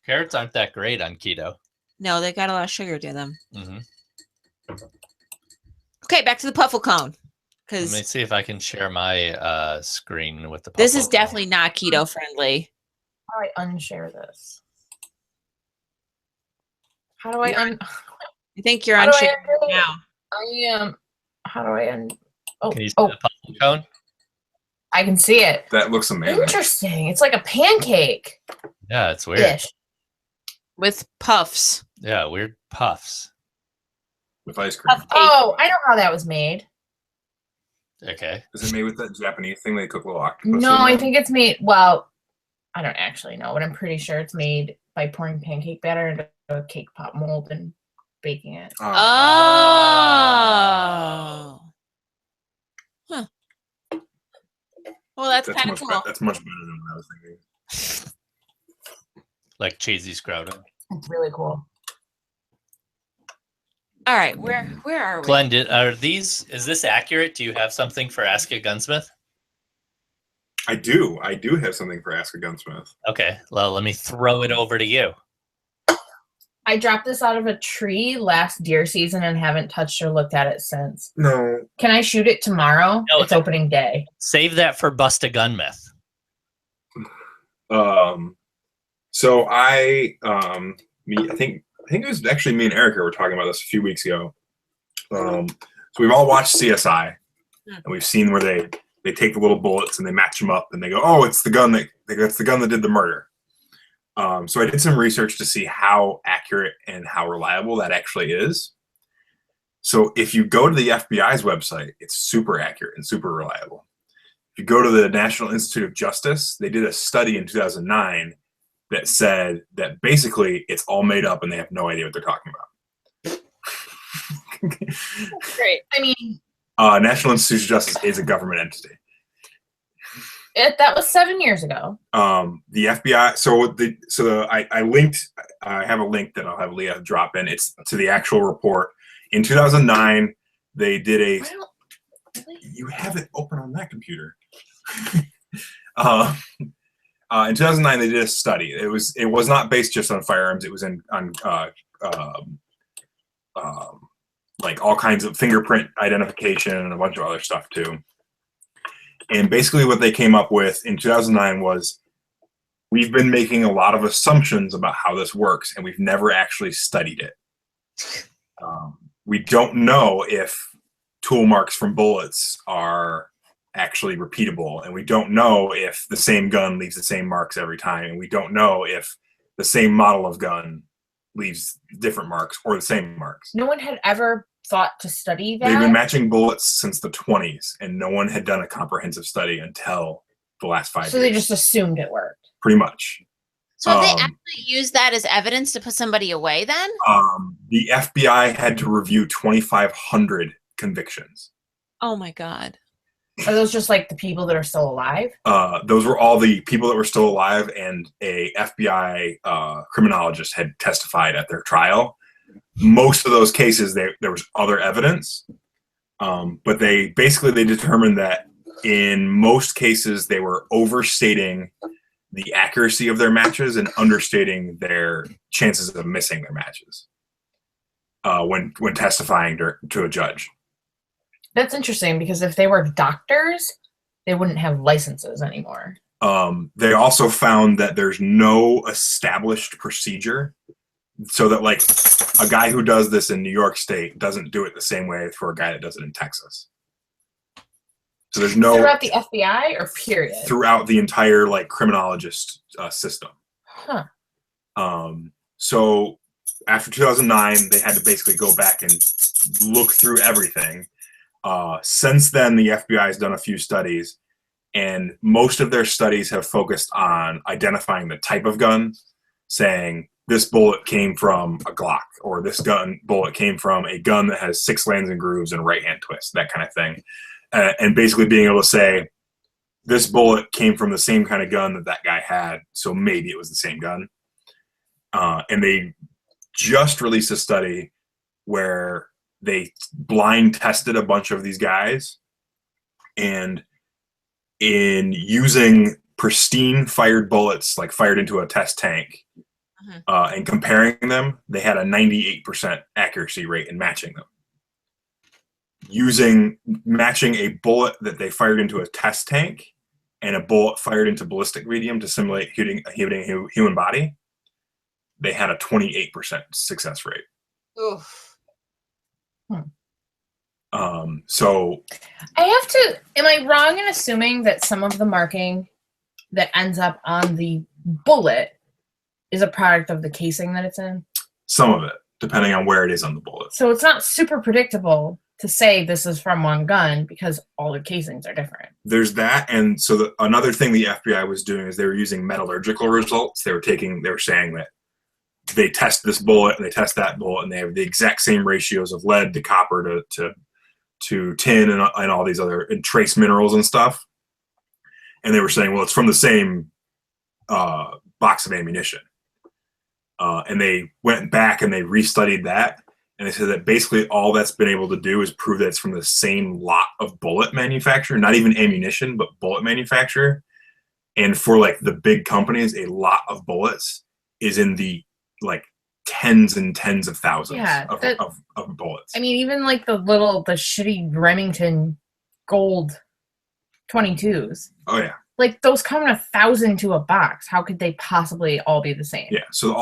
Carrots aren't that great on keto. No, they got a lot of sugar to them. Mm-hmm. Okay, back to the puffle cone. Let me see if I can share my screen with the puffle This is cone. definitely not keto friendly. How do I unshare this? How do I I think you're unsharing now. I am. How do I un? Oh, Can you see the puffle cone? I can see it. That looks amazing. Interesting. It's like a pancake. Yeah, it's weird. Dish. With puffs. Yeah, weird puffs. With ice cream. Oh, I know how that was made. Okay. Is it made with that Japanese thing they cook little octopus? No, I think it's made. Well, I don't actually know, but I'm pretty sure it's made by pouring pancake batter into a cake pop mold and baking it. Oh. Huh. Well, that's kind of cool. That's much better than what I was thinking. Like cheesy scrotum. It's really cool. All right, where are we? Glenn, is this accurate? Do you have something for Ask a Gunsmith? I do have something for Ask a Gunsmith. Okay, well, let me throw it over to you. I dropped this out of a tree last deer season and haven't touched or looked at it since. No. Can I shoot it tomorrow? No, it's opening day. Save that for Bust a Gun Myth. So I think it was actually me and Erica were talking about this a few weeks ago. So we've all watched CSI, and we've seen where they they take the little bullets and they match them up and they go, oh, that's the gun that did the murder. So I did some research to see how accurate and how reliable that actually is. So if you go to the FBI's website, it's super accurate and super reliable. If you go to the National Institute of Justice, they did a study in 2009 that said that basically it's all made up and they have no idea what they're talking about. Great. I mean, National Institute of Justice is a government entity. That was 7 years ago. The FBI. I linked. I have a link that I'll have Leah drop in. It's to the actual report. In 2009, they did a. Really? You have it open on that computer. In 2009, they did a study. It was not based just on firearms. It was on like all kinds of fingerprint identification and a bunch of other stuff too. And basically what they came up with in 2009 was, we've been making a lot of assumptions about how this works, and we've never actually studied it. We don't know if tool marks from bullets are actually repeatable, and we don't know if the same gun leaves the same marks every time, and we don't know if the same model of gun leaves different marks or the same marks. No one had ever thought to study that. They've been matching bullets since the 20s, and no one had done a comprehensive study until the last 5 years. So they just assumed it worked. Pretty much. So have they actually used that as evidence to put somebody away then? The FBI had to review 2,500 convictions. Oh my God. Are those just like the people that are still alive? Those were all the people that were still alive, and a FBI criminologist had testified at their trial. Most of those cases, there was other evidence, but they determined that in most cases they were overstating the accuracy of their matches and understating their chances of missing their matches when testifying to a judge. That's interesting, because if they were doctors, they wouldn't have licenses anymore. They also found that there's no established procedure, so that like a guy who does this in New York State doesn't do it the same way for a guy that does it in Texas. So there's no throughout the FBI or period throughout the entire like criminologist system. Huh. So after 2009, they had to basically go back and look through everything. Since then, the FBI has done a few studies, and most of their studies have focused on identifying the type of gun, saying this bullet came from a Glock, or this bullet came from a gun that has 6 lands and grooves and right hand twist, that kind of thing. And basically being able to say, this bullet came from the same kind of gun that guy had, so maybe it was the same gun. And they just released a study where they blind tested a bunch of these guys, and in using pristine fired bullets, like fired into a test tank, and comparing them, they had a 98% accuracy rate in matching them. Matching a bullet that they fired into a test tank and a bullet fired into ballistic medium to simulate hitting a human body, they had a 28% success rate. Oof. So am I wrong in assuming that some of the marking that ends up on the bullet is a product of the casing that it's in? Some of it, depending on where it is on the bullet. So it's not super predictable to say this is from one gun, because all the casings are different. There's that, and so another thing the FBI was doing is they were using metallurgical results. They were saying that they test this bullet and they test that bullet, and they have the exact same ratios of lead to copper to tin and all these other and trace minerals and stuff. And they were saying, well, it's from the same box of ammunition. And they went back and they restudied that, and they said that basically all that's been able to do is prove that it's from the same lot of bullet manufacturer, not even ammunition, but bullet manufacturer. And for like the big companies, a lot of bullets is in the like tens and tens of thousands of bullets. I mean, even like the shitty Remington gold 22s. Oh yeah. Like those come in 1,000 to a box. How could they possibly all be the same? Yeah. So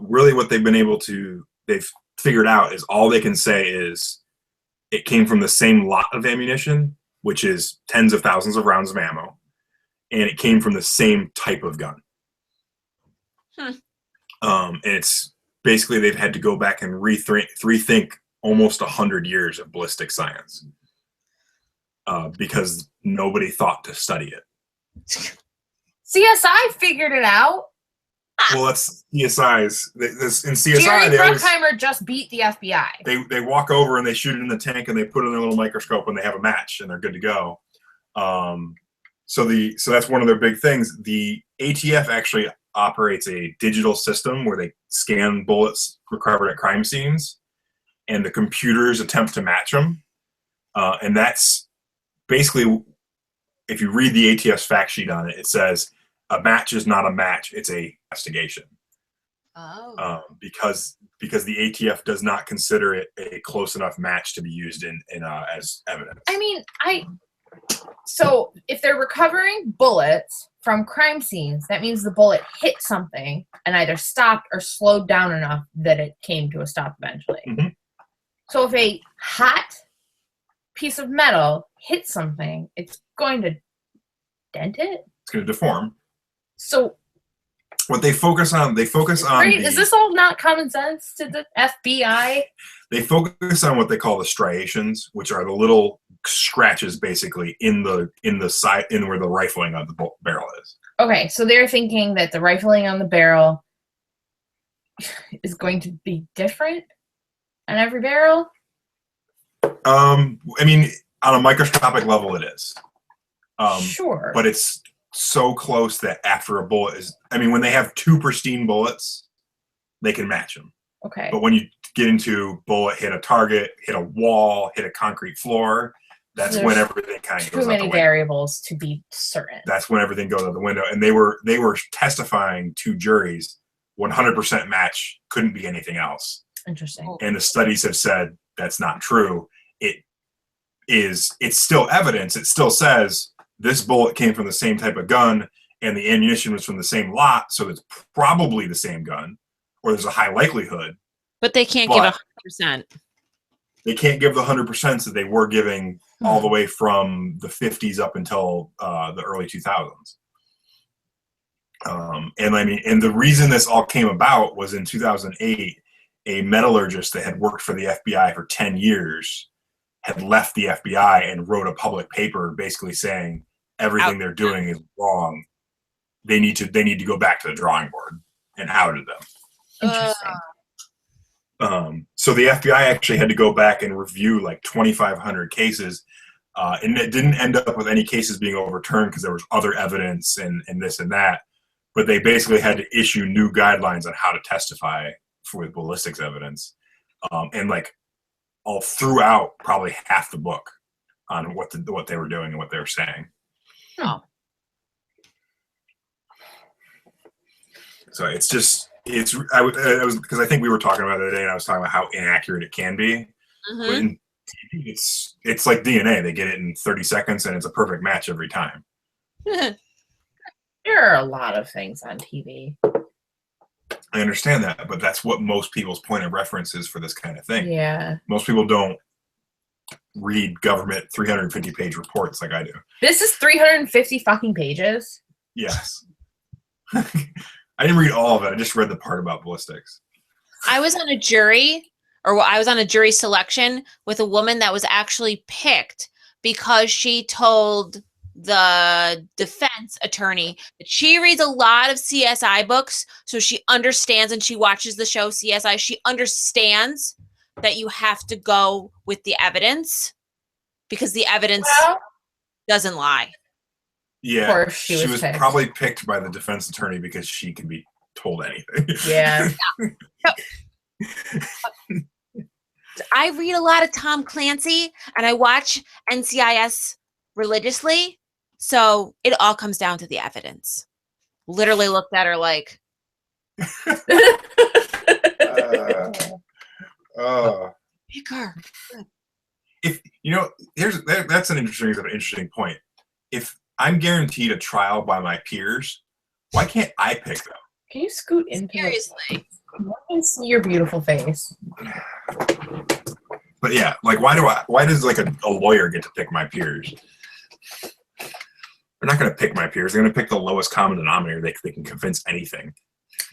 really what they've figured out is all they can say is it came from the same lot of ammunition which is tens of thousands of rounds of ammo, and it came from the same type of gun. And it's basically they've had to go back and rethink almost 100 years of ballistic science because nobody thought to study it. CSI figured it out. Well, that's CSI's. In CSI, Jerry Bruckheimer just beat the FBI. They walk over and they shoot it in the tank and they put it in a little microscope and they have a match and they're good to go. So that's one of their big things. The ATF actually operates a digital system where they scan bullets recovered at crime scenes, and the computers attempt to match them. And that's basically, if you read the ATF's fact sheet on it, it says a match is not a match; it's a investigation. Oh. Because the ATF does not consider it a close enough match to be used in as evidence. I mean, so if they're recovering bullets from crime scenes, that means the bullet hit something and either stopped or slowed down enough that it came to a stop eventually. Mm-hmm. So if a hot piece of metal hits something, it's going to dent it? It's going to deform. So what they focus on, is this all not common sense to the FBI? They focus on what they call the striations, which are the little scratches basically in the side, in where the rifling of the barrel is. Okay, so they're thinking that the rifling on the barrel is going to be different on every barrel? I mean, on a microscopic level it is. Sure. But it's so close that after a bullet is, I mean, when they have two pristine bullets, they can match them. Okay. But when you get into bullet hit a target, hit a wall, hit a concrete floor, that's when everything kind of goes out the window. Too many variables to be certain. That's when everything goes out the window. And they were testifying to juries, 100% match, couldn't be anything else. Interesting. And the studies have said that's not true. It's still evidence. It still says this bullet came from the same type of gun and the ammunition was from the same lot, so it's probably the same gun, or there's a high likelihood. But they can't give 100%. They can't give the 100% that they were giving all the way from the 50s up until the early 2000s. And I mean, and the reason this all came about was in 2008, a metallurgist that had worked for the FBI for 10 years had left the FBI and wrote a public paper basically saying everything they're doing is wrong. They need to go back to the drawing board, and outed them. Interesting. So the FBI actually had to go back and review like 2,500 cases, and it didn't end up with any cases being overturned because there was other evidence and this and that. But they basically had to issue new guidelines on how to testify with ballistics evidence, and like all throughout probably half the book on what they were doing and what they were saying. Oh. So I was because I think we were talking about it today, and I was talking about how inaccurate it can be. Mm-hmm. But in TV, it's like DNA. They get it in 30 seconds, and it's a perfect match every time. There are a lot of things on TV. I understand that, but that's what most people's point of reference is for this kind of thing. Yeah. Most people don't read government 350-page reports like I do. This is 350 fucking pages? Yes. I didn't read all of it. I just read the part about ballistics. I was on a jury selection with a woman that was actually picked because she told the defense attorney that she reads a lot of CSI books, so she understands, and she watches the show CSI. She understands that you have to go with the evidence because the evidence doesn't lie. Yeah, of course she was picked. Probably picked by the defense attorney because she can be told anything. Yeah. I read a lot of Tom Clancy, and I watch NCIS religiously, so it all comes down to the evidence. Literally looked at her like... Pick her. If that's an interesting point. If I'm guaranteed a trial by my peers, why can't I pick them? Can you scoot into Seriously? I can see your beautiful face. But yeah, like why does like a lawyer get to pick my peers? They're not going to pick my peers. They're going to pick the lowest common denominator. They can convince anything.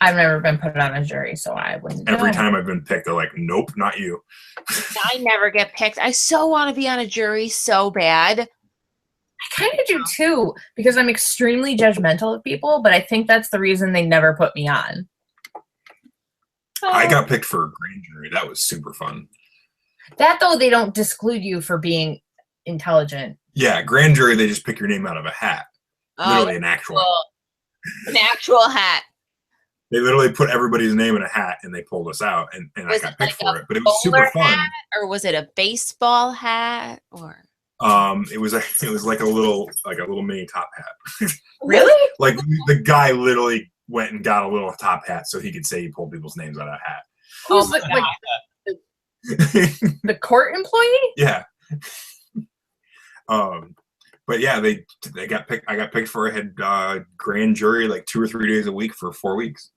I've never been put on a jury, so I wouldn't know. Every time I've been picked, they're like, nope, not you. I never get picked. I so want to be on a jury so bad. I kind of do too, because I'm extremely judgmental of people, but I think that's the reason they never put me on. I got picked for a grand jury. That was super fun. That, though, they don't disclude you for being intelligent. Yeah, grand jury, they just pick your name out of a hat. Literally an actual hat. They literally put everybody's name in a hat and they pulled us out, and I got picked for it. But it was super fun. Hat, or was it a baseball hat? Or it was like a little mini top hat. Really? Like the guy literally went and got a little top hat so he could say he pulled people's names out of a hat. Who's the court employee? Yeah. But yeah, they got picked. I got picked for a head grand jury like 2 or 3 days a week for 4 weeks.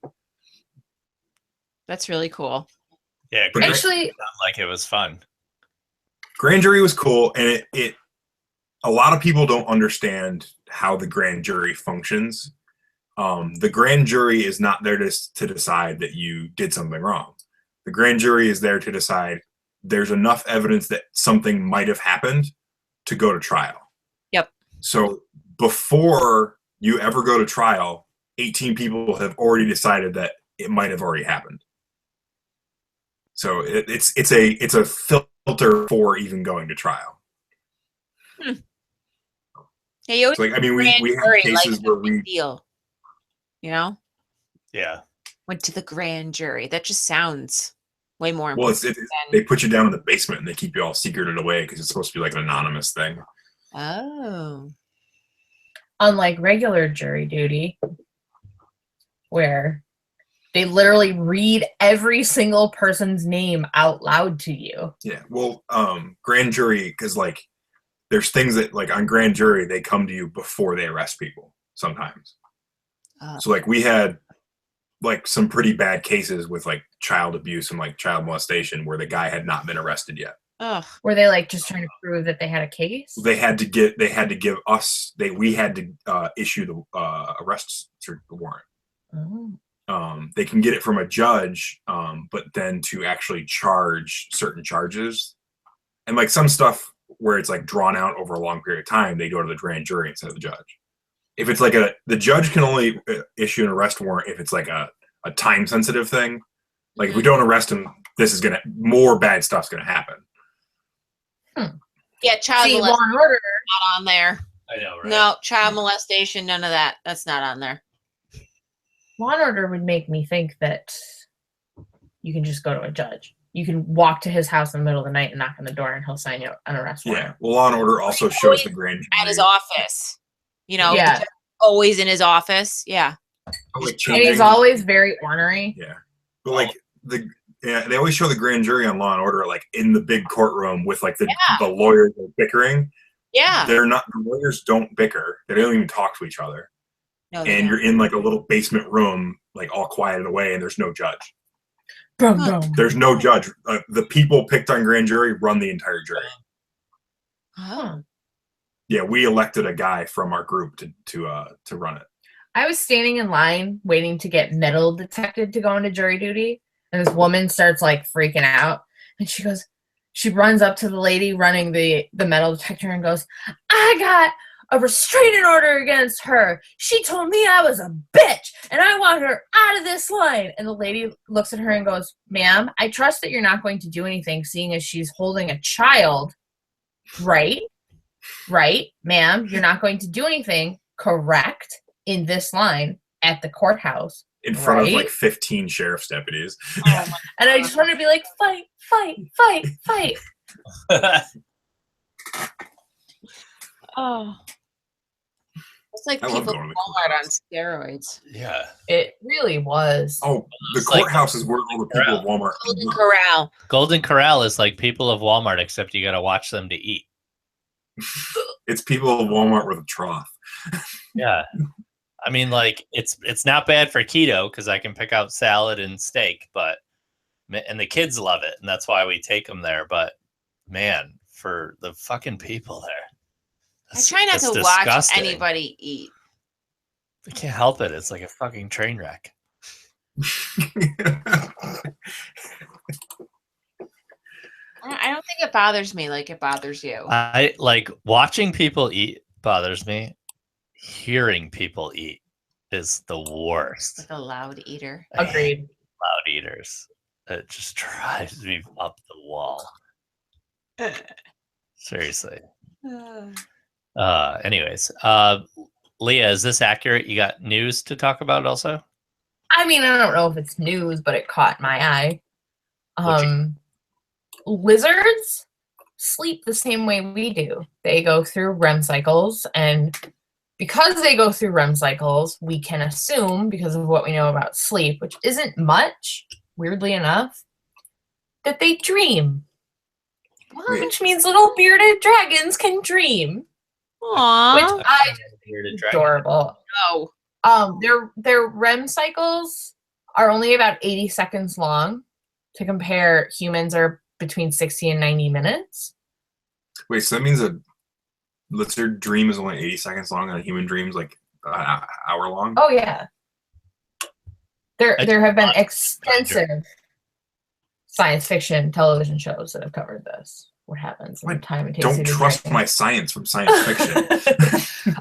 That's really cool. Yeah, actually, like it was fun. Grand jury was cool, and it a lot of people don't understand how the grand jury functions. The grand jury is not there to decide that you did something wrong. The grand jury is there to decide there's enough evidence that something might have happened to go to trial. Yep. So before you ever go to trial, 18 people have already decided that it might have already happened. So it's a filter for even going to trial. Yeah, you always so like, I mean, we have cases where we deal. You know? Yeah. Went to the grand jury. That just sounds way more important. Well, they put you down in the basement and they keep you all secreted away because it's supposed to be like an anonymous thing. Oh. Unlike regular jury duty, where they literally read every single person's name out loud to you. Yeah. Well, grand jury, because like there's things that like on grand jury, they come to you before they arrest people sometimes. So like we had like some pretty bad cases with like child abuse and like child molestation where the guy had not been arrested yet. Ugh. Were they like just trying to prove that they had a case? We had to issue the arrest warrant. Oh. They can get it from a judge, but then to actually charge certain charges and like some stuff where it's like drawn out over a long period of time, they go to the grand jury instead of the judge. If it's like the judge can only issue an arrest warrant if it's like a time sensitive thing. Like if we don't arrest him, more bad stuff's gonna happen. Yeah, child molestation Law and Order not on there. I know, right? No, child molestation, none of that. That's not on there. Law and Order would make me think that you can just go to a judge. You can walk to his house in the middle of the night and knock on the door, and he'll sign you an arrest warrant. Yeah. Well, Law and Order also shows the grand jury at his office. You know, yeah, always in his office. Yeah. Like and he's always very ornery. Yeah, but like they always show the grand jury on Law and Order like in the big courtroom with like the lawyers bickering. Yeah, they're not. The lawyers don't bicker. They don't even talk to each other. No, and you're in like a little basement room, like all quieted away, and there's no judge. Brum, brum. There's no judge. The people picked on grand jury run the entire jury. Oh. Yeah, we elected a guy from our group to run it. I was standing in line waiting to get metal detected to go into jury duty, and this woman starts like freaking out, and she runs up to the lady running the metal detector and goes, "I got a restraining order against her. She told me I was a bitch, and I want her out of this line." And the lady looks at her and goes, "Ma'am, I trust that you're not going to do anything, seeing as she's holding a child, right? Right, ma'am, you're not going to do anything, correct, in this line at the courthouse." In front of like 15 sheriff's deputies. Oh, and I just want to be like, fight, fight, fight, fight. Oh. It's like people at Walmart on steroids. Yeah. It really was. Oh, the courthouse is where all the people of Walmart. Golden Corral. Golden Corral is like people of Walmart, except you got to watch them to eat. It's people of Walmart with a trough. Yeah. I mean, like it's not bad for keto because I can pick out salad and steak, and the kids love it, and that's why we take them there. But man, for the fucking people there. I try not to watch anybody eat. I can't help it. It's like a fucking train wreck. I don't think it bothers me like it bothers you. I like watching people eat bothers me. Hearing people eat is the worst. Like a loud eater. Agreed. Loud eaters. It just drives me up the wall. Seriously. Anyways, Leah, is this accurate? You got news to talk about also? I mean, I don't know if it's news, but it caught my eye. Lizards sleep the same way we do. They go through REM cycles, and because they go through REM cycles, we can assume, because of what we know about sleep, which isn't much, weirdly enough, that they dream. Which means little bearded dragons can dream. Aww. Which I just adorable. No. Their REM cycles are only about 80 seconds long. To compare, humans are between 60 and 90 minutes. Wait, so that means a lizard dream is only 80 seconds long and a human dream is like an hour long? Oh, yeah. There have been extensive science fiction television shows that have covered this. What happens in the time it takes. Don't trust my science from science fiction.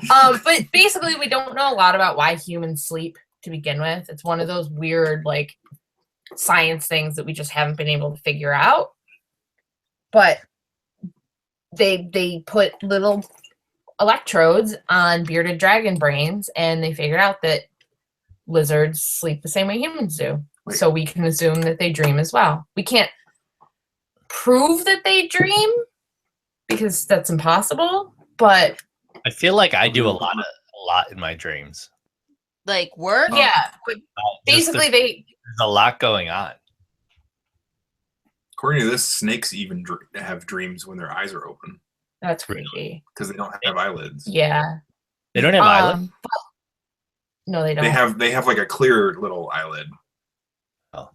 But basically, we don't know a lot about why humans sleep to begin with. It's one of those weird, like, science things that we just haven't been able to figure out. But they put little electrodes on bearded dragon brains, and they figured out that lizards sleep the same way humans do. Wait. So we can assume that they dream as well. We can't prove that they dream because that's impossible, but I feel like I do a lot in my dreams. Like work? Yeah. But basically there's a lot going on. According to this, snakes even have dreams when their eyes are open. That's creepy. Because they don't have eyelids. Yeah. They don't have eyelids? No, they don't. They have like a clear little eyelid. Oh.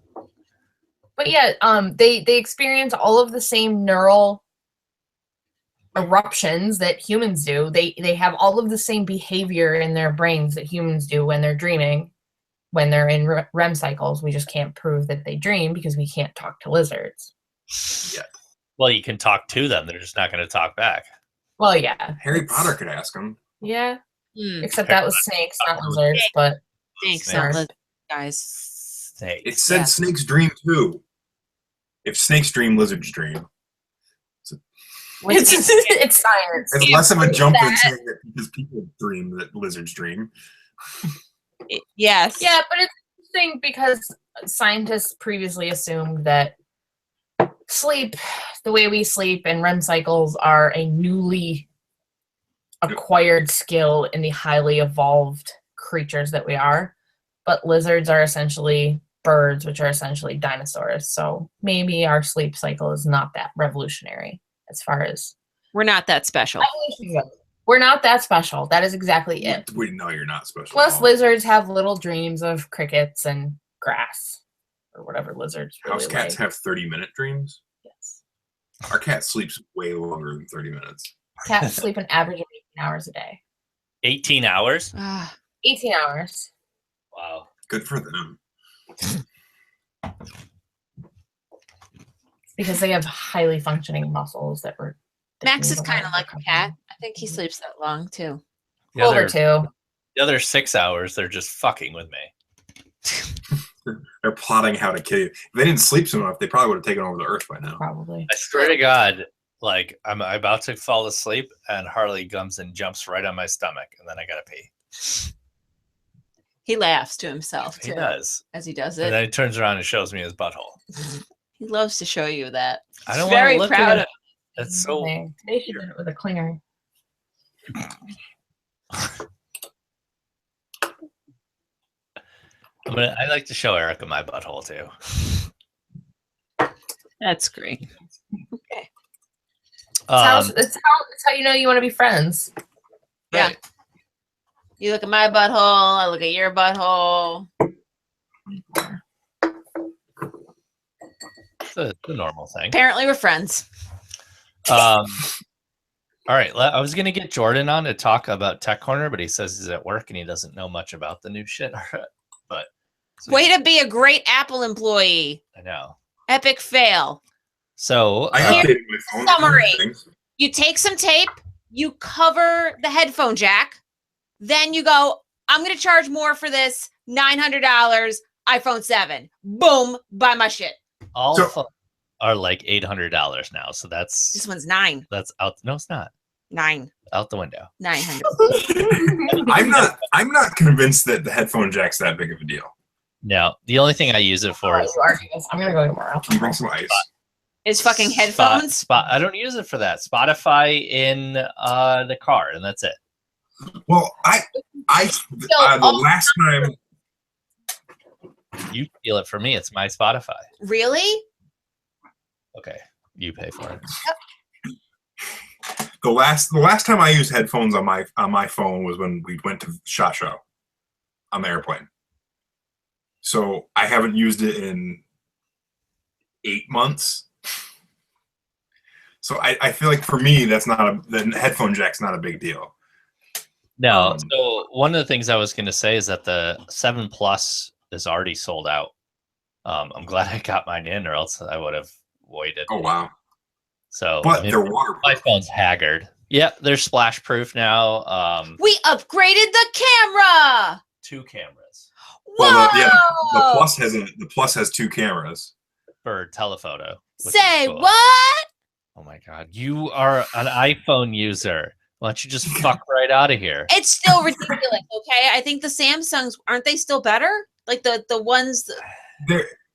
But yeah, they experience all of the same neural eruptions that humans do. They have all of the same behavior in their brains that humans do when they're dreaming, when they're in REM cycles. We just can't prove that they dream because we can't talk to lizards. Yeah. Well, you can talk to them. They're just not going to talk back. Well, yeah. Harry Potter could ask them. Yeah. Except that was snakes, not lizards. But snakes, not lizards, guys. Snakes. It said snakes dream too. If snakes dream, lizards dream. It's science. It's less of a jump than saying that because people dream that lizards dream. Yes. Yeah, but it's interesting because scientists previously assumed that sleep, the way we sleep and REM cycles are a newly acquired skill in the highly evolved creatures that we are. But lizards are essentially birds, which are essentially dinosaurs. So maybe our sleep cycle is not that revolutionary as far as... We're not that special. We're not that special. That is exactly it. We know you're not special. Plus, lizards have little dreams of crickets and grass, or whatever lizards really House cats like. have 30-minute dreams? Yes. Our cat sleeps way longer than 30 minutes. Cats sleep an average of 18 hours a day. 18 hours? 18 hours. Wow. Good for them. Because they have highly functioning muscles that were... Max is kind of like a cat. I think he sleeps that long, too. Over 2. The other 6 hours, they're just fucking with me. They're plotting how to kill you. If they didn't sleep soon enough, they probably would have taken over the Earth by now. Probably. I swear to God, like, I'm about to fall asleep, and Harley comes and jumps right on my stomach, and then I gotta pee. He laughs to himself, too. He does. As he does it. And then he turns around and shows me his butthole. He loves to show you that. I don't want to look proud at of it. That's so... They should do it with a clinger. I like to show Erica my butthole, too. That's great. Okay. It's how you know you want to be friends. Yeah. Right. You look at my butthole, I look at your butthole. It's a normal thing. Apparently we're friends. All right, I was gonna get Jordan on to talk about Tech Corner, but he says he's at work and he doesn't know much about the new shit. But way to be a great Apple employee. I know. Epic fail. So I updated my phone. Summary. You take some tape, you cover the headphone jack, then you go, I'm going to charge more for this, $900, iPhone 7. Boom, buy my shit. All phones are like $800 now, so that's... This one's $9. That's out. No, it's not. $9. Out the window. $900. I'm not convinced that the headphone jack's that big of a deal. No, the only thing I use it for is... I'm going to go tomorrow. Can you bring some ice? Is fucking headphones? I don't use it for that. Spotify in the car, and that's it. Well, the last time you steal it for me, it's my Spotify. Really? Okay, you pay for it. The last time I used headphones on my phone was when we went to SHOT Show on the airplane. So I haven't used it in 8 months. So I feel like for me, the headphone jack's not a big deal. No. So one of the things I was going to say is that the 7 Plus is already sold out. I'm glad I got mine in, or else I would have waited. Oh wow! So, but they're waterproof. My phone's haggard. Yeah, they're splash proof now. We upgraded the camera. 2 cameras. Whoa! Well, the Plus has 2 cameras for telephoto. Say cool. What? Oh my God, you are an iPhone user. Why don't you just fuck right out of here? It's still ridiculous, okay? I think the Samsungs, aren't they still better? Like the ones...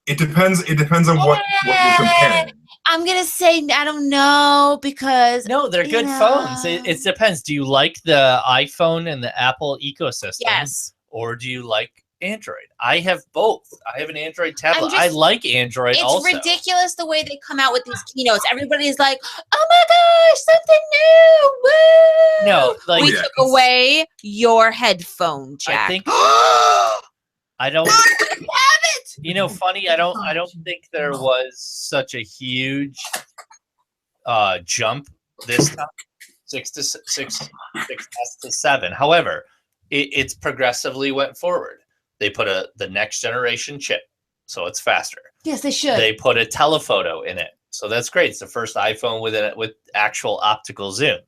It depends on what you're comparing. I'm going to say, I don't know, because... No, they're good phones. It depends. Do you like the iPhone and the Apple ecosystem? Yes. Or do you like Android? I have both. I have an Android tablet. I like Android also. It's ridiculous the way they come out with these keynotes. Everybody's like, oh my gosh, something new. Woo! No, like, we took away your headphone jack. I think I don't have it. You know, funny, I don't think there was such a huge jump this time. 6S to 7. However, it's progressively went forward. They put the next generation chip, so it's faster. Yes, they should. They put a telephoto in it, so that's great. It's the first iPhone with actual optical zoom.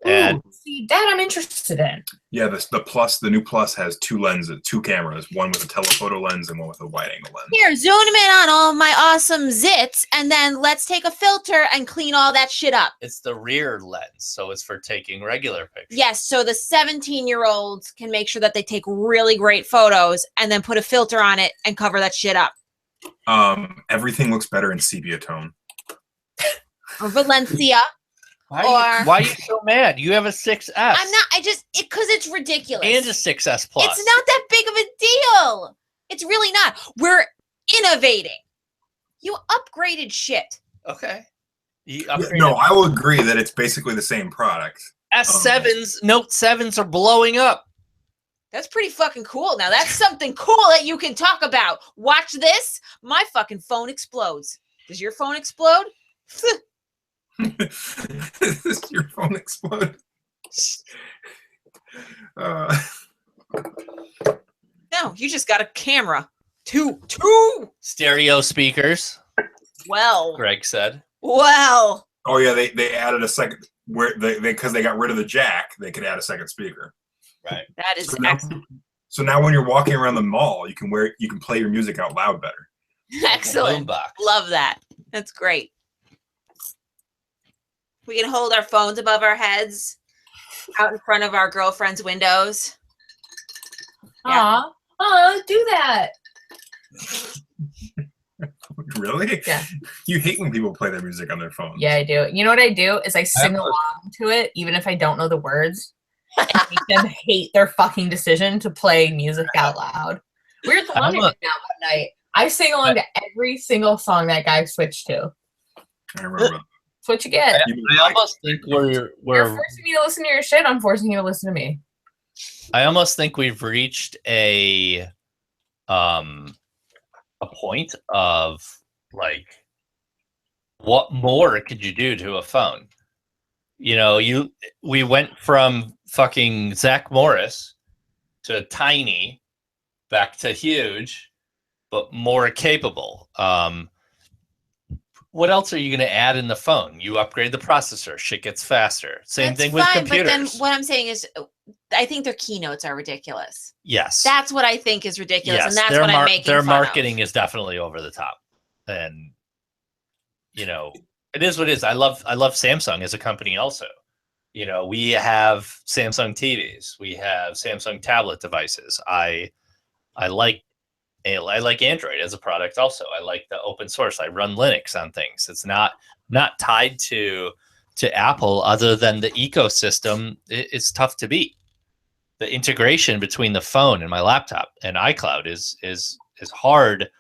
And see, that I'm interested in. Yeah, the new Plus has 2 lenses, 2 cameras, one with a telephoto lens and one with a wide angle lens. Here, zoom in on all my awesome zits, and then let's take a filter and clean all that shit up. It's the rear lens, so it's for taking regular pictures. Yes, so the 17-year-olds can make sure that they take really great photos and then put a filter on it and cover that shit up. Everything looks better in sepia tone. Or Valencia. Why are you so mad? You have a 6S. I'm not. Because it's ridiculous. And a 6S Plus. It's not that big of a deal. It's really not. We're innovating. You upgraded shit. Okay. No, I will agree that it's basically the same product. S7s, Note 7s are blowing up. That's pretty fucking cool. Now, that's something cool that you can talk about. Watch this. My fucking phone explodes. Does your phone explode? Does your phone explode? No, you just got a camera. Two stereo speakers. Well, Greg said. Well. Oh yeah, they added a second where because they got rid of the jack, they could add a second speaker. Right. That is excellent. So now when you're walking around the mall, you can play your music out loud better. Excellent. Love that. That's great. We can hold our phones above our heads out in front of our girlfriends' windows. Yeah. Oh, do that. Really? Yeah. You hate when people play their music on their phones. Yeah, I do. You know what I do is I sing along to it, even if I don't know the words. And make them hate their fucking decision to play music out loud. We're at the London now one night. I sing along to every single song that guy switched to. I remember. That's what you get. I almost think You're forcing me to listen to your shit. I'm forcing you to listen to me. I almost think we've reached a point of like what more could you do to a phone? You know, we went from fucking Zach Morris to tiny back to huge, but more capable. What else are you going to add in the phone? You upgrade the processor, shit gets faster. Same thing with computers. But then what I'm saying is, I think their keynotes are ridiculous. Yes, that's what I think is ridiculous, and that's what I'm making their fun marketing of. is definitely over the top, and you know, it is what it is. I love Samsung as a company also. You know, we have Samsung TVs, we have Samsung tablet devices. I like Android as a product also. I like the open source. I run Linux on things. It's not tied to Apple, other than the ecosystem. It's tough to beat. The integration between the phone and my laptop and iCloud is hard.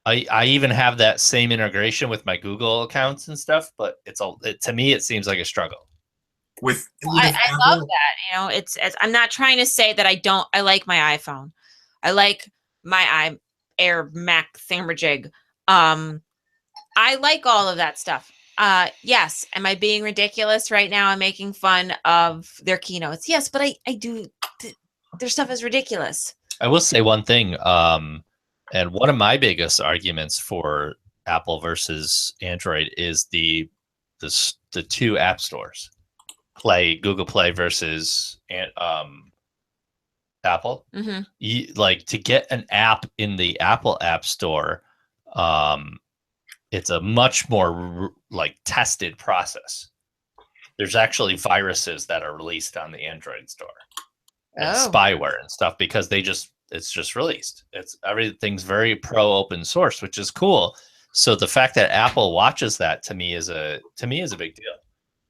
I even have that same integration with my Google accounts and stuff, but to me it seems like a struggle. I love that. You know, it's I'm not trying to say that I like my iPhone. I like my Air Mac thingamajig. I like all of that stuff. Yes. Am I being ridiculous right now? I'm making fun of their keynotes. Yes, but I do. Their stuff is ridiculous. I will say one thing. And one of my biggest arguments for Apple versus Android is the two app stores, Google Play versus Apple. Mm-hmm. Like, to get an app in the Apple App Store, it's a much more tested process. There's actually viruses that are released on the Android store and spyware and stuff, because it's just released. Everything's very pro open source, which is cool. So the fact that Apple watches that to me is a big deal.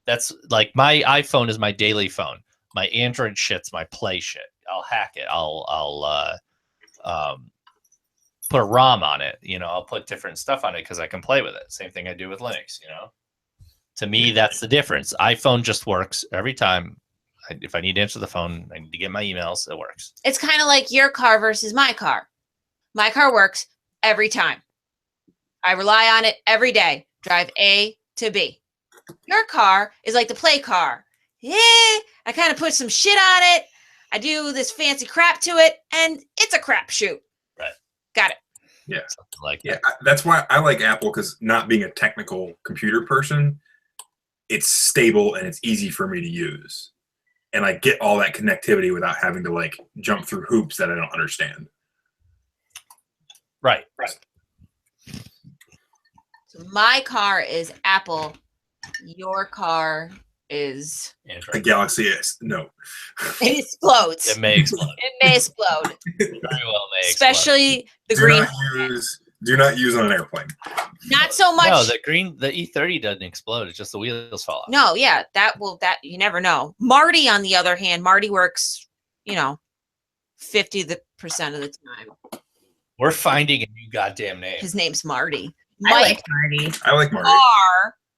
That's like, my iPhone is my daily phone. My Android shit's my play shit. I'll hack it. I'll put a ROM on it. You know, I'll put different stuff on it because I can play with it. Same thing I do with Linux. You know, to me that's the difference. iPhone just works every time. If I need to answer the phone, I need to get my emails, it works. It's kind of like your car versus my car. My car works every time. I rely on it every day. Drive A to B. Your car is like the play car. Yeah, I kind of put some shit on it. I do this fancy crap to it, and it's a crapshoot. Right. Got it. Yeah. Something like that. Yeah, that's why I like Apple, because not being a technical computer person, it's stable and it's easy for me to use. And I get all that connectivity without having to jump through hoops that I don't understand. Right. So my car is Apple. Your car is Android. A Galaxy S. No. It explodes. It may explode. It may explode. Very well may Especially explode. the green. Do not use on an airplane. Not so much. No, the E30 doesn't explode. It's just the wheels fall off. No, yeah, that you never know. Marty, on the other hand, Marty works, 50% of the time. We're finding a new goddamn name. His name's Marty. I like Marty. I like Marty.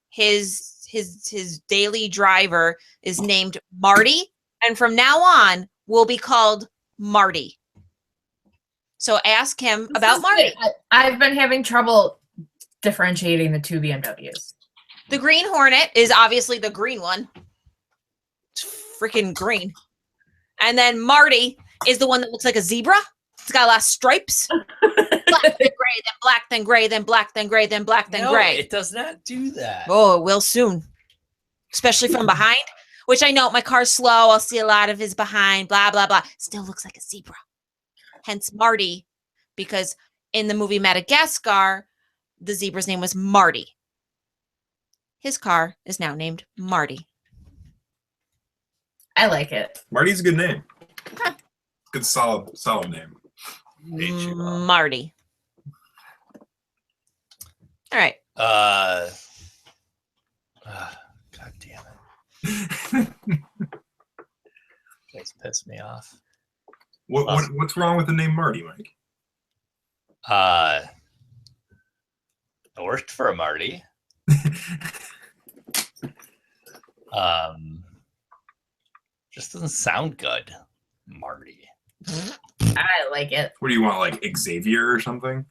His daily driver is named Marty, and from now on will be called Marty. So ask him about Marty. I've been having trouble differentiating the two BMWs. The Green Hornet is obviously the green one. It's freaking green. And then Marty is the one that looks like a zebra. It's got a lot of stripes. Black, then gray, then black, then gray, then black, then gray, then black, then gray. It does not do that. Oh, it will soon. Especially from behind, which I know my car's slow. I'll see a lot of his behind, blah, blah, blah. Still looks like a zebra. Hence Marty, because in the movie Madagascar, the zebra's name was Marty. His car is now named Marty. I like it. Marty's a good name. Good, solid name. Marty. All right. God damn it. It's pissed me off. What's wrong with the name Marty, Mike? I worked for a Marty. Just doesn't sound good. Marty. I like it. What do you want, like Xavier or something?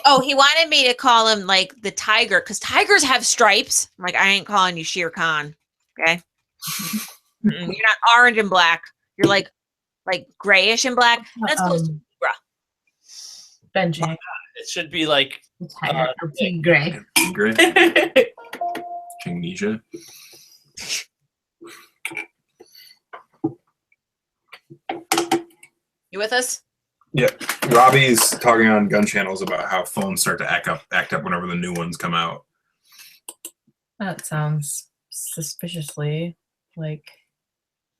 Oh, he wanted me to call him like the tiger because tigers have stripes. I'm like, I ain't calling you Shere Khan. Okay. You're not orange and black. You're like grayish and black. That's close to zebra. Benji. It should be like Tiger or tigre. Tigre. Tunisia. You with us? Yeah. Robbie's talking on gun channels about how phones start to act up whenever the new ones come out. That sounds suspiciously like.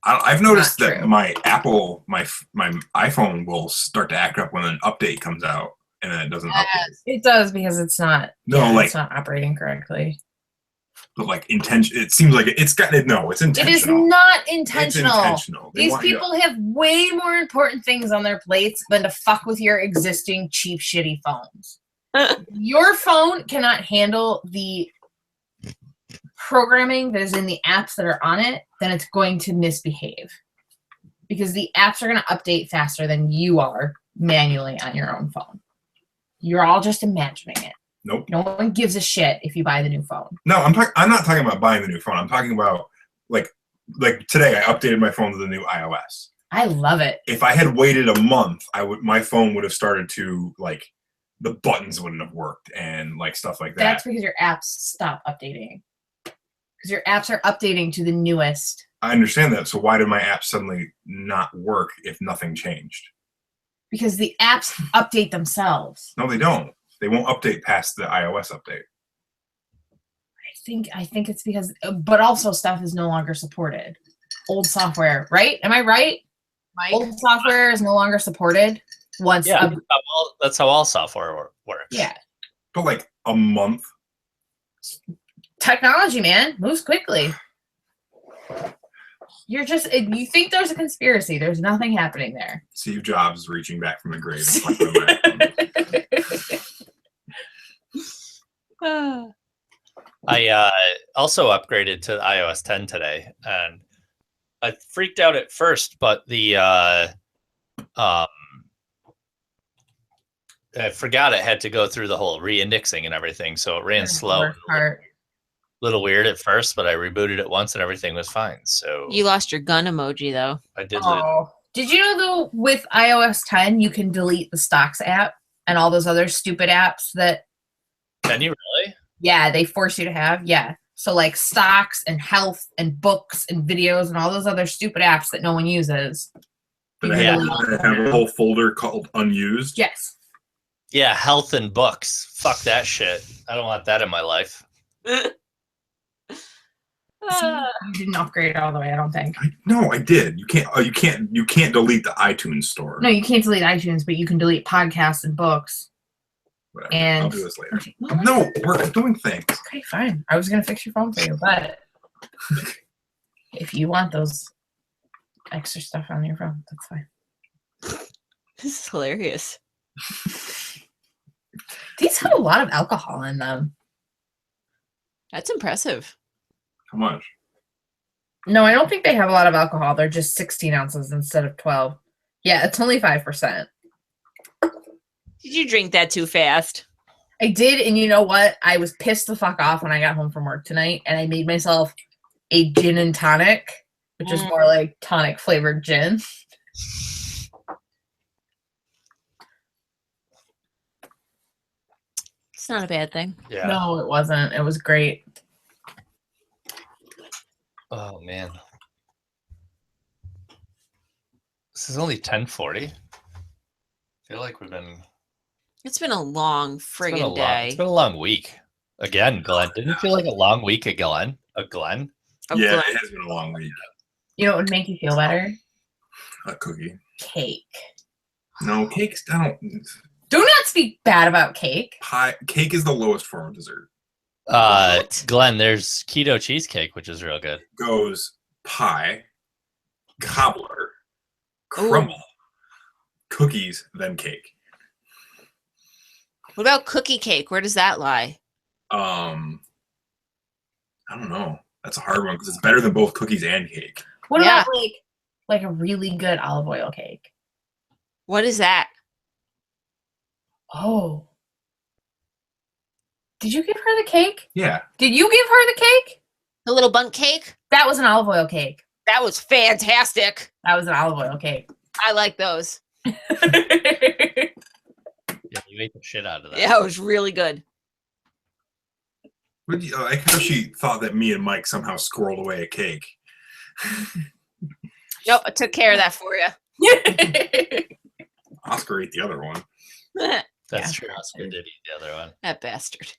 I've noticed that my Apple, my iPhone will start to act up when an update comes out, and then it doesn't update. It does because it's not. It's not operating correctly. But like intention, it seems like it's got no. It's intentional. It is not intentional. It's intentional. These people have way more important things on their plates than to fuck with your existing cheap, shitty phones. Your phone cannot handle the programming that is in the apps that are on it, then it's going to misbehave. Because the apps are going to update faster than you are manually on your own phone. You're all just imagining it. Nope. No one gives a shit if you buy the new phone. No, I'm not talking about buying the new phone. I'm talking about like today I updated my phone to the new iOS. I love it. If I had waited a month, my phone would have started to like the buttons wouldn't have worked and like stuff like that. That's because your apps stop updating. Because your apps are updating to the newest. I understand that. So why did my app suddenly not work if nothing changed? Because the apps update themselves. No, they don't. They won't update past the iOS update. I think it's because, but also stuff is no longer supported. Old software, right? Am I right? Mike? Old software is no longer supported. Once, that's how all software works. Yeah, but like a month. Technology, man, moves quickly. You think there's a conspiracy. There's nothing happening there. Steve Jobs reaching back from the grave. I also upgraded to iOS 10 today, and I freaked out at first, but I forgot it had to go through the whole re-indexing and everything, so it ran slow. A little weird at first, but I rebooted it once and everything was fine. So you lost your gun emoji though. I did. Did you know though with iOS 10 you can delete the Stocks app and all those other stupid apps that? Can you really? Yeah, they force you to have. Yeah. So like Stocks and Health and Books and Videos and all those other stupid apps that no one uses. But I have a whole folder called Unused. Yes. Yeah, Health and Books. Fuck that shit. I don't want that in my life. You didn't upgrade all the way, I don't think. No, I did. You can't. You can't delete the iTunes store. No, you can't delete iTunes, but you can delete podcasts and books. Whatever. And I'll do this later. No, we're doing things. Okay, fine. I was gonna fix your phone for you, but if you want those extra stuff on your phone, that's fine. This is hilarious. These have a lot of alcohol in them. That's impressive. How much? No, I don't think they have a lot of alcohol. They're just 16 ounces instead of 12. Yeah, it's only 5%. Did you drink that too fast? I did, and you know what? I was pissed the fuck off when I got home from work tonight, and I made myself a gin and tonic, which is more like tonic flavored gin. It's not a bad thing. Yeah. No, it wasn't. It was great. Oh man. This is only 10:40. I feel like It's been a long friggin' day. It's been a long week. Again, Glenn. Didn't it feel like a long week again? Glenn? Yeah, it has been a long week. You know what would make you feel better? A cookie. Cake. No, cakes. Do not speak bad about cake. Pie. Cake is the lowest form of dessert. Glenn, there's keto cheesecake, which is real good. Goes pie, cobbler, crumble, cookies, then cake. What about cookie cake? Where does that lie? I don't know. That's a hard one because it's better than both cookies and cake. What about like a really good olive oil cake? What is that? Oh, Did you give her the cake? Yeah. Did you give her the cake? The little bundt cake? That was an olive oil cake. That was fantastic. That was an olive oil cake. I like those. Yeah, you ate the shit out of that. Yeah, it was really good. I like how she thought that me and Mike somehow squirreled away a cake. Nope, I took care of that for you. Oscar ate the other one. That's true. Oscar did eat the other one. That bastard.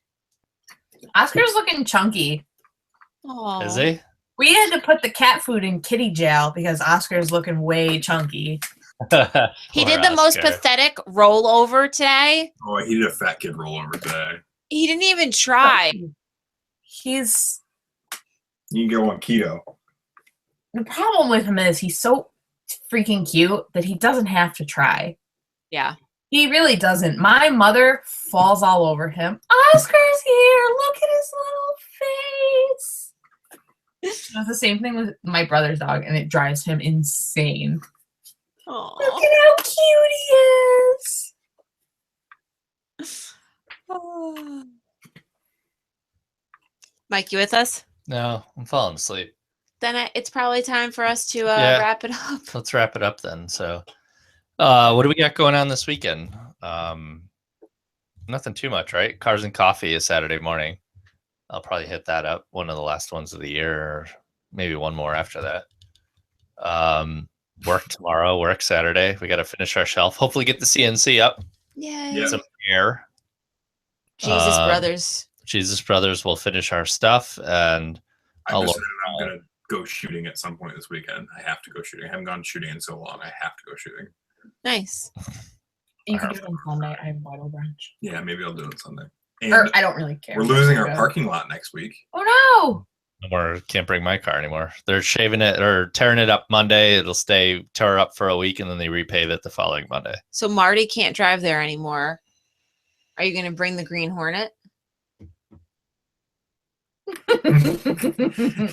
Oscar's looking chunky. Oh. Is he? We had to put the cat food in kitty jail because Oscar's looking way chunky. He did the most pathetic rollover today. Oh, he did a fat kid rollover today. He didn't even try. He's... You can go on keto. The problem with him is he's so freaking cute that he doesn't have to try. Yeah. He really doesn't. My mother falls all over him. Oscar's here. Look at his little face. She does the same thing with my brother's dog, and it drives him insane. Aww. Look at how cute he is. Mike, you with us? No, I'm falling asleep. Then it's probably time for us to wrap it up. Let's wrap it up then. So, what do we got going on this weekend? Nothing too much, right? Cars and Coffee is Saturday morning. I'll probably hit that up. One of the last ones of the year, or maybe one more after that. Work tomorrow, work Saturday. We got to finish our shelf. Hopefully get the CNC up. Yay. Yeah. Some air. Jesus Brothers will finish our stuff. And I'm going to go shooting at some point this weekend. I have to go shooting. I haven't gone shooting in so long. I have to go shooting. Nice. You can do it on Sunday. I have bridal brunch. Yeah, maybe I'll do it Sunday. And Or I don't really care. we're losing our parking lot next week. Oh or can't bring my car anymore. They're shaving it or tearing it up Monday. It'll stay tore up for a week, and then they repave it the following Monday. So Marty can't drive there anymore. Are you going to bring the Green Hornet? no.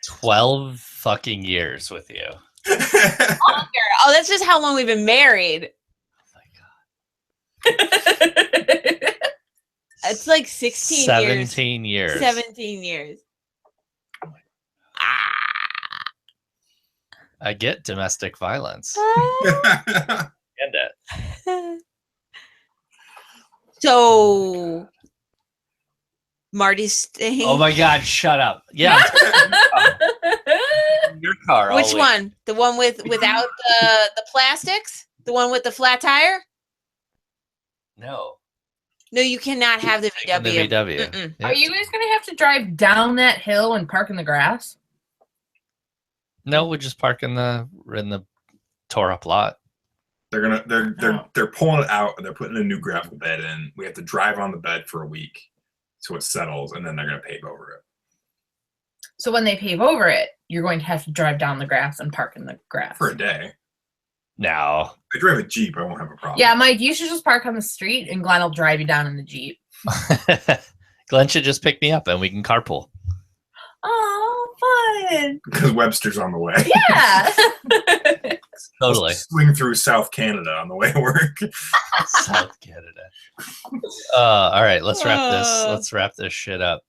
12 fucking years with you. Oh, that's just how long we've been married. Oh my God. It's like 16 17 years. 17 years. I get domestic violence. Ah. End it. So Marty's staying. Oh my God, shut up. Yeah. Your car. Which one? The one without the plastics? The one with the flat tire? No. No, you cannot have the VW. The VW. Yep. Are you guys going to have to drive down that hill and park in the grass? No, we just park in the tore up lot. They're pulling it out and they're putting a new gravel bed in. We have to drive on the bed for a week so it settles, and then they're going to pave over it. So when they pave over it, you're going to have to drive down the grass and park in the grass. For a day. No. I drive a Jeep. I won't have a problem. Yeah, Mike, you should just park on the street and Glenn will drive you down in the Jeep. Glenn should just pick me up and we can carpool. Oh, fun. Because Webster's on the way. Yeah. Totally. Swing through South Canada on the way to work. South Canada. All right, let's wrap this shit up.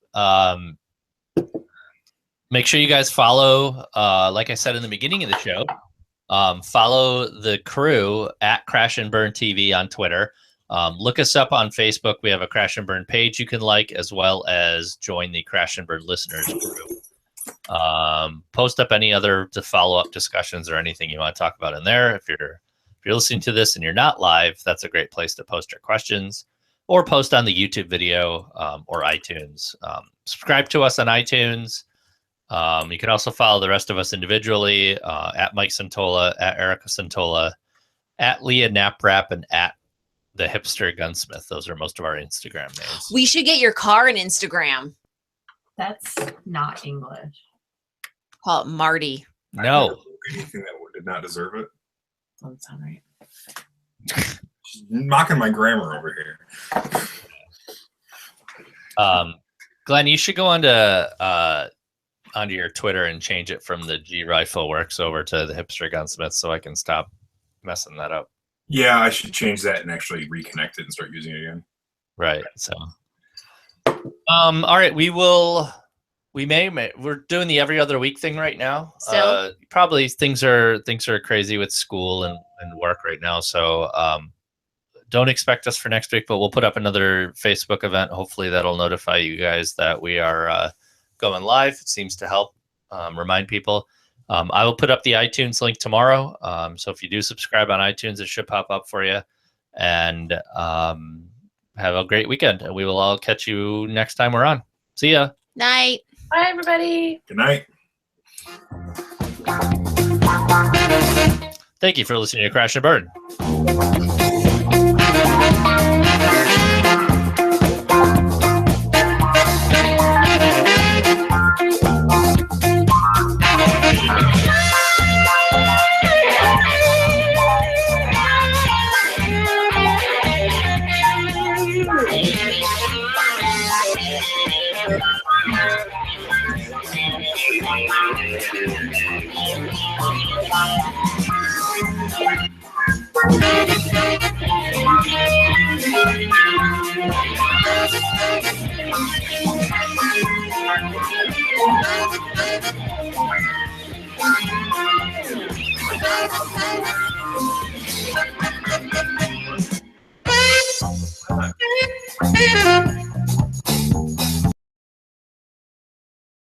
Make sure you guys follow, like I said in the beginning of the show, follow the crew at Crash and Burn TV on Twitter. Look us up on Facebook. We have a Crash and Burn page you can like, as well as join the Crash and Burn listeners group. Post up any other follow-up discussions or anything you want to talk about in there. If you're listening to this and you're not live, that's a great place to post your questions, or post on the YouTube video or iTunes. Subscribe to us on iTunes. You can also follow the rest of us individually at Mike Santola, at Erica Santola, at Leah Naprap, and at the Hipster Gunsmith. Those are most of our Instagram names. We should get your car an Instagram. That's not English. Call it Marty. No. Anything that did not deserve it. Doesn't sound right. She's mocking my grammar over here. Glenn, you should go onto your Twitter and change it from the G Rifle Works over to the Hipster Gunsmith so I can stop messing that up. Yeah, I should change that and actually reconnect it and start using it again. Right. So, all right, we're doing the every other week thing right now. Still? Probably things are crazy with school and work right now. So, don't expect us for next week, but we'll put up another Facebook event. Hopefully that'll notify you guys that we are going live. It seems to help remind people. I will put up the iTunes link tomorrow. So if you do subscribe on iTunes, it should pop up for you. And have a great weekend. And we will all catch you next time we're on. See ya. Night. Bye, everybody. Good night. Thank you for listening to Crash and Burn.